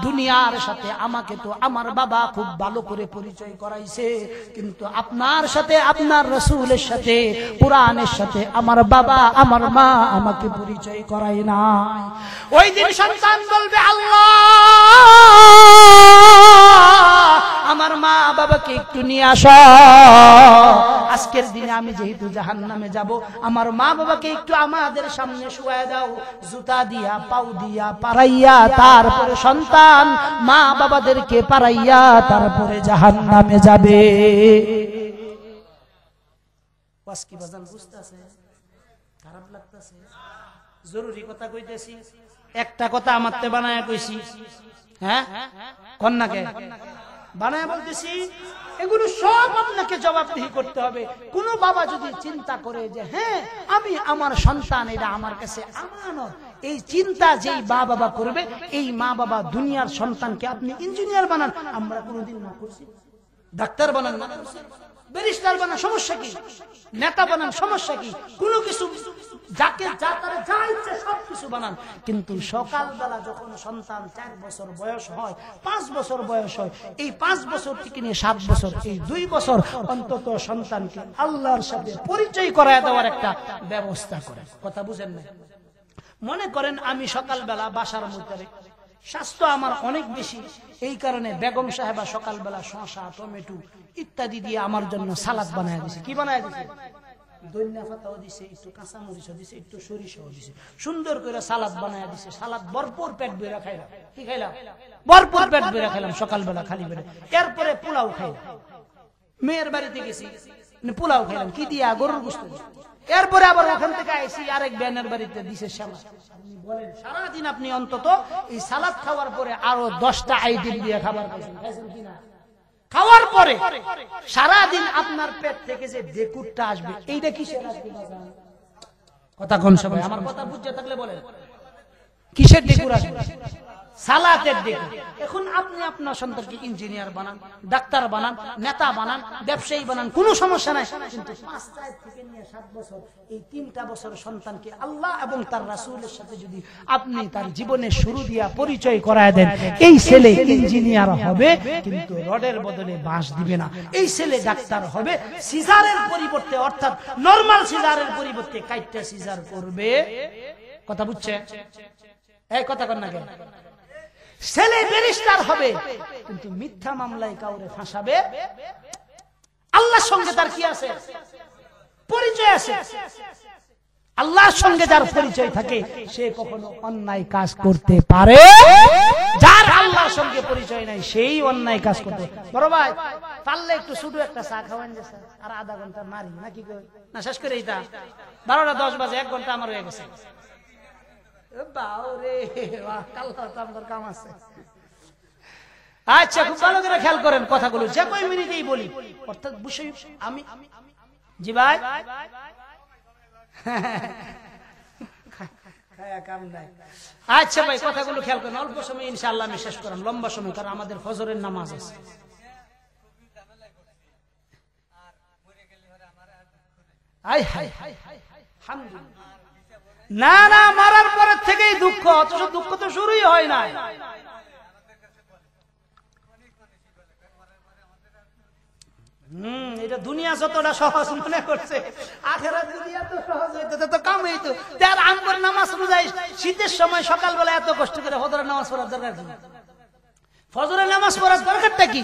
দুনিয়ার সাথে আমাকে তো আমার বাবা খুব ভালো করে পরিচয় করাইছে, কিন্তু আপনার সাথে, আপনার রাসূলের সাথে, কোরআনের সাথে আমার বাবা আমার মা আমাকে পরিচয় করায় না। ওই দিন সন্তান বলবে, আল্লাহ আমার মা বাবাকে একটু নিয়ে আসো, আজকের দিনে আমি যেহেতু জাহান্নামে যাব, আমার মা বাবাকে একটু আমাদের সামনে শুয়ায় দাও, জুতা দিয়া পাউ দিয়া পারাইয়া তারপরে সন্তান মা বাবাদেরকে পারাইয়া তারপরে জাহান্নামে যাবে। কি বাজান বুঝতেছে? খারাপ লাগতেছে? জরুরি কথা কইতেছি, একটা কথা আমারতে বানায় কইছি, হ্যাঁ কন্যাকে বানায় বলতেছি, এগুলো সব আপনাকে জবাবদিহি করতে হবে। কোন বাবা যদি চিন্তা করে যে হ্যাঁ আমি আমার সন্তান এটা আমার কাছে আমানত, এই চিন্তা যেই মা বাবা করবে, এই মা বাবা দুনিয়ার সন্তানকে আপনি ইঞ্জিনিয়ার বানান, আমরা কোনোদিন না করছি, ডাক্তার বানান না করছি, ব্যারিস্টার বানান, সমস্যা কি? নেতা বানান, সমস্যা কি? কোনো কিছু যাকে যা তারা যা ইচ্ছে সব কিছু বানান, কিন্তু সকালবেলা যখন সন্তান 4 বছর বয়স হয়, 5 বছর বয়স হয়, এই 5 বছর থেকে নিয়ে 7 বছর, এই 2 বছর অন্তত সন্তানকে আল্লাহর সাথে পরিচয় করায় দেওয়ার একটা ব্যবস্থা করে। কথা বুঝেন না? মনে করেন আমি সকালবেলা বাসার মধ্যে, স্বাস্থ্য আমার অনেক বেশি, এই কারণে বেগম সাহেবা সকালবেলা শসা, টমেটো ইত্যাদি দিয়ে আমার জন্য সালাদ বানায় দিছে। কি বানায় দিছে? দইনা পাতাও দিছে, একটু কাঁচা মরিচও দিছে, একটু সরিষাও দিছে, সুন্দর করে সালাদ বানায় দিছে। সালাদ ভরপুর পেট ভরে খাইলাম। কি খাইলাম? ভরপুর পেট ভরে খাইলাম সকালবেলা খালি পেটে। এরপরে পোলাও খাইলাম, মেয়ের বাড়িতে গেছি, পোলাও খাইলাম। কি দিয়া? গরুর গোশত। এরপরে আবার ওখান থেকে আইসি আরেক ব্যানের বাড়িতে দিছে সালাদ। বলেন সারাদিন আপনি অন্তত এই সালাদ খাওয়ার পরে আরো 10টা আইটেম দিয়ে খাবার খাইছেন কিনা? খাওয়ার পরে সারাদিন আপনার পেট থেকে যে ডেকুরটা আসবে, এইটা কিসের আসবে? কথা কোন সবাই আমার কথা বুঝতে থাকলে বলেন, কিসের ডেকুর আসবে? সালাতের ডেকুর। এখন আপনি আপনার সন্তানকে ইঞ্জিনিয়ার বানান, ডাক্তার বানান, নেতা বানান, ব্যবসায়ী বানান, কোনো সমস্যা নাই, কিন্তু 5 থেকে নিয়ে 7 বছর, এই 3টা বছর সন্তানকে আল্লাহ এবং তার রাসূলের সাথে যদি আপনি তার জীবনের শুরু দিয়া পরিচয় করায় দেন, এই ছেলে ইঞ্জিনিয়ার হবে কিন্তু রডের বদলে বাঁশ দিবে না। এই ছেলে ডাক্তার হবে, সিজারের পরিবর্তে, অর্থাৎ নরমাল সিজারের পরিবর্তে কাইটটা সিজার করবে। কথা বুঝছে? এই কথা কর না কেন? ছেলে ব্যারিস্টার হবে কিন্তু মিথ্যা মামলায় কাউরে ফাঁসাবে। আল্লাহর সঙ্গে তার কি আছে? পরিচয় আছে। আল্লাহর সঙ্গে যার পরিচয় থাকে সে কখনো অন্যায় কাজ করতে পারে, যার আল্লাহর সঙ্গে পরিচয় নাই সেই অন্যায় কাজ করতে। বড় ভাই পারলে একটু শুধু একটা চা খাওয়ান যে স্যার, আর আধা ঘন্টা মারি নাকি না, শেষ করে এইটা 12টা 10 বাজে, 1 ঘন্টা আমার হয়ে গেছে। আচ্ছা খুব ভালো করে খেয়াল করেন কথাগুলো, যে কই মিনিটেই বলি, অর্থাৎ বিষয় আমি জি ভাই আচ্ছা ভাই কথাগুলো খেয়াল করেন। অল্প সময় ইনশাআল্লাহ আমি শেষ করাম, লম্বা সময়, কারণ আমাদের ফজরের নামাজ আছে। না না, মারার পরের থেকেই দুঃখ, অথচ দুঃখ তো শুরুই হয় না। এটা দুনিয়া যতটা সহজ মনে করছে, আখেরাত যদি এত সহজ হইতো তো কাম হইতো। তার আম করে নামাজ রোজা শীতের সময় সকালবেলা এত কষ্ট করে ফজরের নামাজ পড়ার দরকার কি? ফজরের নামাজ পড়ার দরকারটা কি?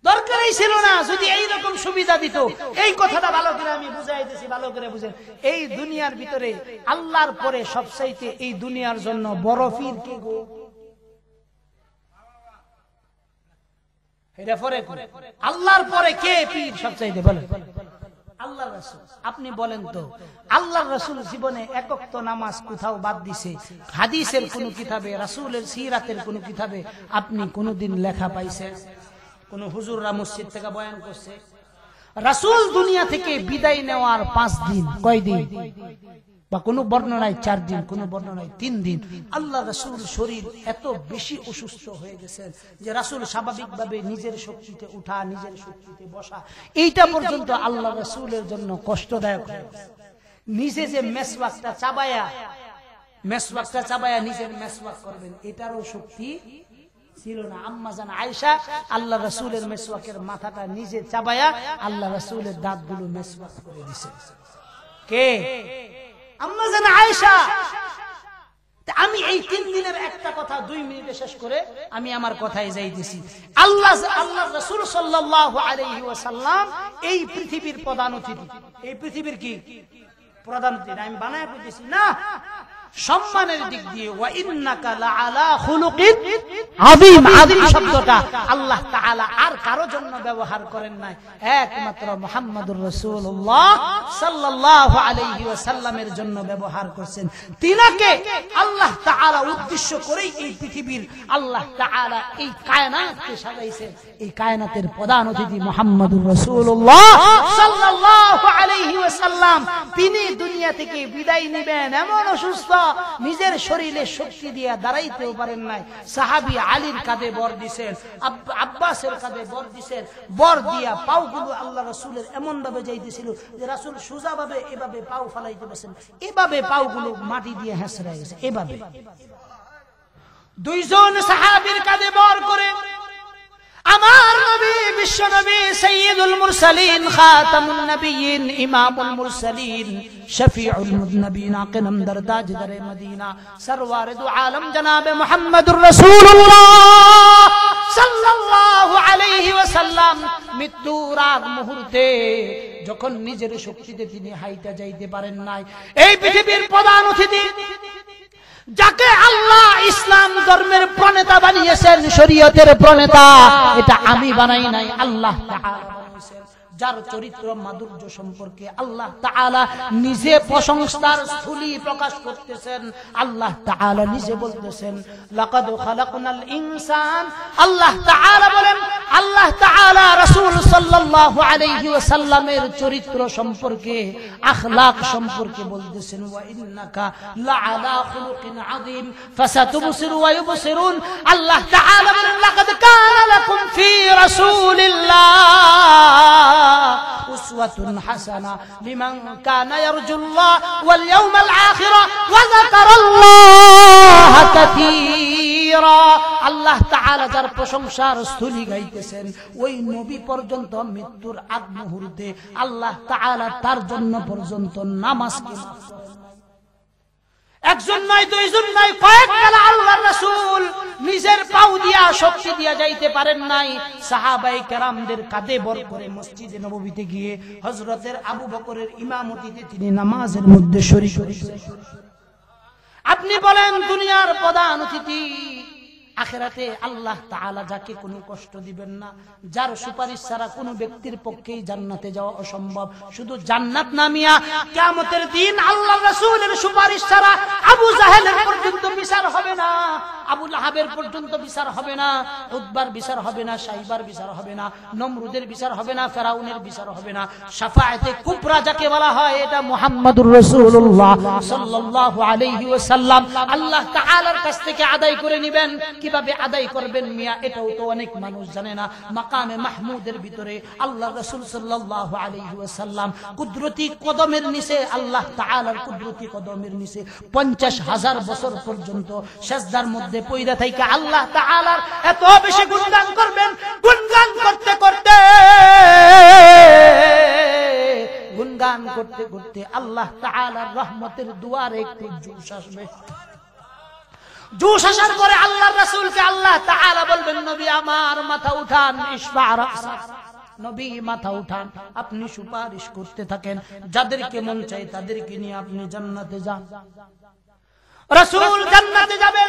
দরকারই ছিল না। যদি এইরকম সুবিধা দিত, এই কথাটা ভালো করে আমি বুঝাইতেছি, ভালো করে বুঝেন। এই দুনিয়ার ভিতরে আল্লাহর পরে সবচাইতে এই দুনিয়ার জন্য বড় পীর কে গো? এটা পরে আল্লাহর পরে কে পীর সবচাইতে বলেন? আল্লাহর রাসূল। আপনি বলেন তো, আল্লাহর রাসূল জীবনে এক ওয়াক্ত নামাজ কোথাও বাদ দিছে? হাদিসের কোন কিতাবে, রাসূলের সিরাতের কোন কিতাবে আপনি কোনদিন লেখা পাইছেন? কোন হুজুররা মসজিদ থেকে বয়ান করছে? রাসূল দুনিয়া থেকে বিদায় নেওয়ার 5 দিন, কয় দিন? বা কোন বর্ণনায় 4 দিন, কোন বর্ণনায় 3 দিন। আল্লাহ রাসূল শরীর এত বেশি অসুস্থ হয়ে গেছেন যে রাসূল স্বাভাবিকভাবে নিজের শক্তিতে উঠা, নিজের শক্তিতে বসা, এইটা পর্যন্ত আল্লাহ রাসূলের জন্য কষ্টদায়ক হয়ে গেছে। নিজে যে মেসওয়াকটা চাবায়া নিজের মেসওয়াক করবেন, এটারও শক্তি ছিল না। আম্মা জান আয়েশা আল্লাহ রাসূলের মেসওয়াকের মাথাটা নিজে চাবায়া আল্লাহ রাসূলের দাঁতগুলো মেসওয়াক করে দিয়েছে। কে? আম্মা জান আয়েশা। আমি এই 3 দিনের একটা কথা 2 মিনিটে শেষ করে আমি আমার কথায় যাইতেছি। আল্লাহ রাসূল সাল্লাল্লাহু আলাইহি ওয়াসাল্লাম এই পৃথিবীর প্রধান অতিথি। এই পৃথিবীর কি প্রধান অতিথি? আমি বানায় বলতেছি না, সম্মানের দিক দিয়ে ওয়া ইন্নাকা লাআলা খুলুকিন আযীম। আযীম শব্দটা আল্লাহ তাআলা আর কারো জন্য ব্যবহার করেন নাই, একমাত্র মুহাম্মদুর রাসূলুল্লাহ সাল্লাল্লাহু আলাইহি ওয়াসাল্লামের জন্য ব্যবহার করেছেন। তিনাকে আল্লাহ তাআলা উদ্দেশ্য করেই এই পৃথিবীর আল্লাহ তাআলা এই কায়নাতকে সাজাইছেন। এই কায়নাতের প্রধান অতিথি মুহাম্মদুর রাসূলুল্লাহ সাল্লাল্লাহু আলাইহি ওয়াসাল্লাম। তিনি দুনিয়া থেকে বিদায় নেবেন, এমন অসুস্থ, নিজের শরীরে শক্তি দিয়ে দাঁড়াইতেও পারেন নাই। সাহাবী আলীর কাঁধে বর দিছেন, আব্বাসের কাঁধে বর দিছেন। বর দিয়া পাওগুলো আল্লাহ রাসূলের এমন ভাবে যাইতেছিল যে রাসূল সোজা ভাবে এভাবে পাও ফালাইতে বসেন, এভাবে পাওগুলো মাটি দিয়ে হেসড়ে গেছে। এভাবে 2 জন সাহাবীর কাঁধে বর করে আমার নবী, বিশ্ব নবী, সাইয়্যিদুল মুরসালিন, খাতামুন নবিয়্যিন, ইমামুল মুরসালিন, শফিউল মুযনিবিন, আকে নামদার তাজদারে মদিনা, সরওয়ারে দু আলম জনাবে মুহাম্মদুর রাসূলুল্লাহ সাল্লাল্লাহু আলাইহি ওয়াসাল্লাম মৃত্যুর আগ মুহূর্তে যখন নিজের শক্তিতে তিনি হাইটা যাইতে পারেন নাই, এই পৃথিবীর প্রধান অতিথি যাকে আল্লাহ ইসলাম ধর্মের প্রণেতা বানিয়েছেন, শরীয়তের প্রণেতা, এটা আমি বানাই নাই, আল্লাহ তাআলা বানিয়েছেন। যার চরিত্র মাধুর্য সম্পর্কে আল্লাহ তাআলা নিজে প্রশংসার স্থলি প্রকাশ করতেছেন। আল্লাহ তাআলা নিজে বলতেছেন লাকাদ খালাকনাল ইনসান। আল্লাহ তাআলা বলেন, আল্লাহ তাআলা রাসূল সাল্লাল্লাহু আলাইহি ওয়াসাল্লামের চরিত্র সম্পর্কে, আখলাক সম্পর্কে বলতেছেন ওয়া ইন্নাকা লাআলা খুলুকিন আযীম ফাসাতুবসিরু ওয়া ইউবসিরুন। আল্লাহ তাআলা বলেন লাকাদ কানা লাকুম ফি রাসূলিল্লাহ উসওয়াতুন হাসানা লিমান কানা ইয়ারজুল্লাহ ওয়াল ইয়াউমাল আখির ওয়া যাকারাল্লাহা কাসীরা। আল্লাহ তাআলা যার প্রশংসার স্থলি গাইতেছেন, ওই নবী পর্যন্ত মৃত্যুর আগ মুহূর্তে আল্লাহ তাআলা তার জন্য পর্যন্ত নামাজকে মাফ করেন। একজন নয়, 2 জন নয়, কয়েক বেলা আল্লাহর রাসূল নিজের পাও দিয়া শক্তি দিয়া যাইতে পারেন নাই। সাহাবায়ে কেরামদের কাঁধে বর করে মসজিদে নববীতে গিয়ে হযরতের আবু বকরের ইমামতিতে তিনি নামাজের মধ্যে শরীক হয়েছেন। আপনি বলেন দুনিয়ার প্রধান অতিথি, আখিরাতে আল্লাহ তাআলা যাকে কোনো কষ্ট দিবেন না, যার সুপারিশ ছাড়া কোনো ব্যক্তির পক্ষেই জান্নাতে যাওয়া অসম্ভব। শুধু জান্নাত নামিয়া কিয়ামতের দিন আল্লাহর রাসূলের সুপারিশ ছাড়া আবু জাহেলের পর্যন্ত বিচার হবে না, আবু লাহাবের পর্যন্ত বিচার হবে না, উতবার বিচার হবে না, সাইবার বিচার হবে না, নমরুদের বিচার হবে না, ফেরাউনের বিচার হবে না। শাফাআতে কুবরা যাকে বলা হয়, এটা মুহাম্মদুর রাসূলুল্লাহ সাল্লাল্লাহু আলাইহি ওয়াসাল্লাম আল্লাহ তাআলার কাছ থেকে আদায় করে নেবেন। কিভাবে আদায় করবেন মিয়া, এটাও তো অনেক মানুষ জানে না। মাকামে মাহমুদের ভিতরে আল্লাহ রাসূল সাল্লাল্লাহু আলাইহি ওয়াসাল্লাম কুদরতি কদমের নিচে, আল্লাহ তাআলার কুদরতি কদমের নিচে 50,000 বছর পর্যন্ত সিজদার মধ্যে পয়দা থাইকা আল্লাহ তাআলার এত বেশি গুণগান করবেন। গুণগান করতে করতে গুণগান করতে করতে আল্লাহ তাআলার রহমতের দুয়ারে একটু জোশ আসবে। জোশ আসার পরে আল্লাহর রাসূলকে আল্লাহ তাআলা বলবেন নবী আমার মাথা উঠান, ইসবা রাসা, নবী মাথা উঠান, আপনি সুপারিশ করতে থাকেন, যাদেরকে মন চাই তাদেরকে নিয়ে আপনি জান্নাতে যান। রাসূল জান্নাতে যাবে,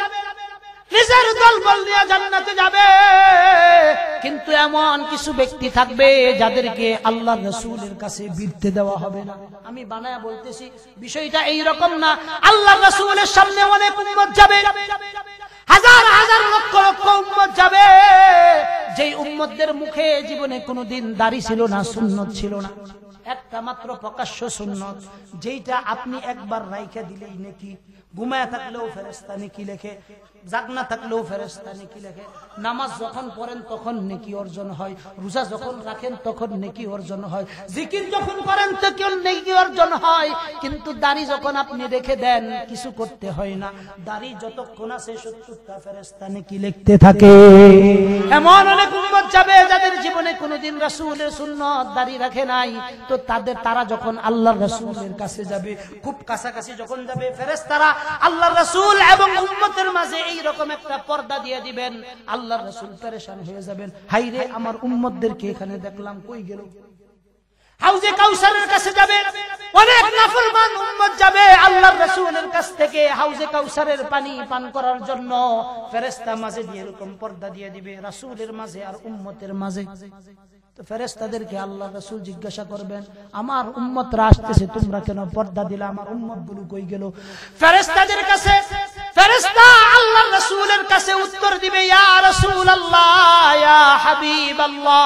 নিজের দলবল নিয়ে জান্নাতে যাবে, কিন্তু এমন কিছু ব্যক্তি থাকবে যাদেরকে আল্লাহর রাসূলের কাছে বিরতে দেওয়া হবে না। আমি বানায়া বলতেছি, বিষয়টা এই রকম না। আল্লাহর রাসূলের সামনে অনেক উম্মত যাবে, হাজার হাজার লক্ষ লক্ষ উম্মত যাবে, যেই উম্মতদের মুখে জীবনে কোনোদিন দাড়ি ছিল না, সুন্নত ছিল না, একটা মাত্র প্রকাশ্য সুন্নত, যেইটা আপনি একবার রাইখা দিলেই নেকি, ঘুমায় থাকলেও ফেরেশতা নেকি লেখে, জাগনা থাকলেও ফেরেশতা নেকি লেখে, নামাজ যখন পড়েন তখন নেকি অর্জন হয়, রোজা যখন রাখেন তখন নেকি অর্জন হয়, জিকির যখন করেন তখন নেকি অর্জন হয়। কিন্তু দাড়ি যখন আপনি রেখে দেন কিছু করতে হয় না, দাড়ি যতক্ষণ আছে 70টা ফেরেশতা নেকি লিখতে থাকে। এমন অনেক উম্মত যাবে যাদের জীবনে কোনোদিন রাসূলের সুন্নাত দাড়ি রাখে নাই, তো তারা যখন আল্লাহর রাসূলের কাছে যাবে, খুব কাছাকাছি যখন যাবে, ফেরেশতারা আল্লাহর রাসূল এবং উম্মতের মাঝে এই রকম একটা পর্দা দিয়ে দিবেন, আল্লাহর রাসূল পেরেশান হয়ে যাবেন, হাই রে আমার উম্মতদেরকে এখানে দেখলাম কই গেল। হাউজে কাউসারের কাছে যাবে, অনেক নাফরমান উম্মত যাবে আল্লাহর রাসূলের কাছ থেকে হাউজে কাউসারের পানি পান করার জন্য, ফেরেশতা মাঝে দিয়ে এরকম পর্দা দিয়ে দিবে রাসূলের মাঝে আর উম্মতের মাঝে। তো ফেরেশতাদেরকে আল্লাহর রাসূল জিজ্ঞাসা করবেন, আমার উম্মতরা আসতেছে, তোমরা কেন পর্দা দিলা, আমার উম্মতগুলো কই গেল? ফেরেশতাদের কাছে ফেরেশতা আল্লাহর রাসূলের কাছে উত্তর দিবে, ইয়া রাসূলুল্লাহ, ইয়া হাবিবাল্লাহ,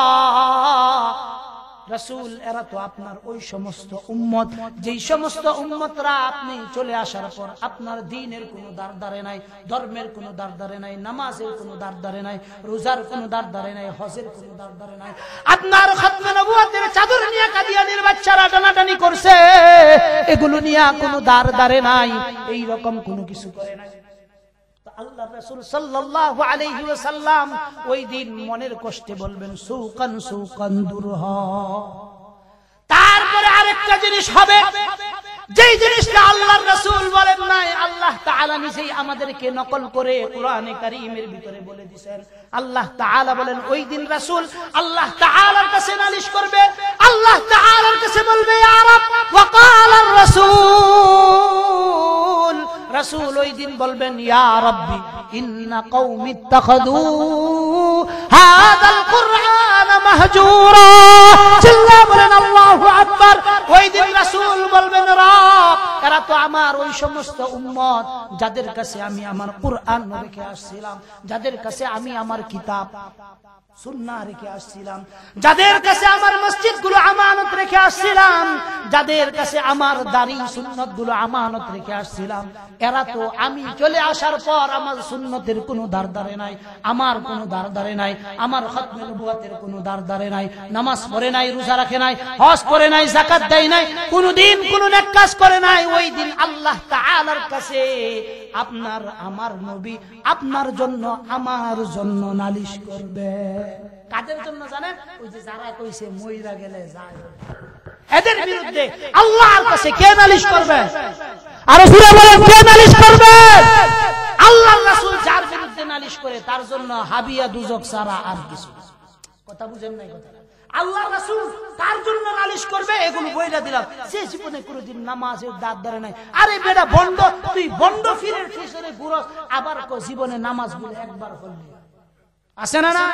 রাসূল এরা তো আপনার ওই সমস্ত উম্মত, যেই সমস্ত উম্মতরা আপনি চলে আসার পর আপনার দ্বীনের কোনো দারদারে নাই, ধর্মের কোনো দারদারে নাই, নামাজের কোনো দারদারে নাই, রোজার কোনো দারদারে নাই, হজের কোনো দারদারে নাই, আপনার খতমে নবুয়তের চাদর নিয়ে কাদিয়ানীর বাচ্চারা টানাটানি করছে, এগুলো নিয়ে কোনো দারদারে নাই, এই রকম কোনো কিছু করে নাই। আল্লাহর রাসূল সাল্লাল্লাহু আলাইহি ওয়াসাল্লাম ওই দিন মনের কষ্টে বলবেন, সুকান সুকান দুরহ। তারপরে আরেকটা জিনিস হবে, যেই জিনিসটা আল্লাহর রাসূল বলেন নাই, আল্লাহ তাআলা নিজেই আমাদেরকে নকল করে কোরআনে কারীমের ভিতরে বলে দিবেন। আল্লাহ তাআলা বলেন, ওই দিন রাসূল আল্লাহ তাআলার কাছে নালিশ করবে, আল্লাহ তাআলার কাছে বলবে, ইয়া রাব ওয়া ক্বালার রাসূল, রাসূল ওই দিন বলবেন, ইয়া রাব্বি ইন্না কওমি ইত্তাখাযু হাযাল কুরআন মাহজুরা। চিল্লা বলেন আল্লাহু আকবার। ওই দিন রাসূল বলবেন, রব এরা তো আমার ওই সমস্ত উম্মত যাদের কাছে আমি আমার কুরআন রেখে আসছিলাম, যাদের কাছে আমি আমার কিতাব সুন্নাহ রেখে আসছিলাম, যাদের কাছে আমার মসজিদগুলো আমানত রেখে আসছিলাম, যাদের কাছে আমার দাড়ি সুন্নতগুলো আমানত রেখে আসছিলাম, এরা তো আমি চলে আসার পর আমার সুন্নতের কোনো দারদারে নাই, আমার কোনো দারদারে নাই, আমার খতমে নবুয়তের কোনো দারদারে নাই, নামাজ পড়ে নাই, রোজা রাখে নাই, হজ করে নাই, যাকাত দেয় নাই, কোনদিন কোনো নেক কাজ করে নাই। ওই দিন আল্লাহ তাআলার কাছে আপনার আমার নবী আপনার জন্য আমার জন্য নালিশ করবে। কাদের জন্য জানেন? ওই যে যারা কইছে মইরা গেলে যায়, এদের বিরুদ্ধে আল্লাহর কাছে কে নালিশ করবে? আর সুরা বলেন, কে নালিশ করবে? আল্লাহর রাসূল যার বিরুদ্ধে নালিশ করে তার জন্য হাবিয়া দুজক ছাড়া আর কিছু। কথা বুঝেন নাই? কথা আল্লাহর রাসূল তার জন্য নালিশ করবে, এগুলো বইলা দিলাম, সে জীবনে কোনোদিন নামাজের দাঁত ধরে নাই। আরে বেটা বন্ড, তুই বন্ড ফিরের ফিসরে ঘুরস, আবার জীবনে নামাজ বলে একবার পড়লি, আছে না না?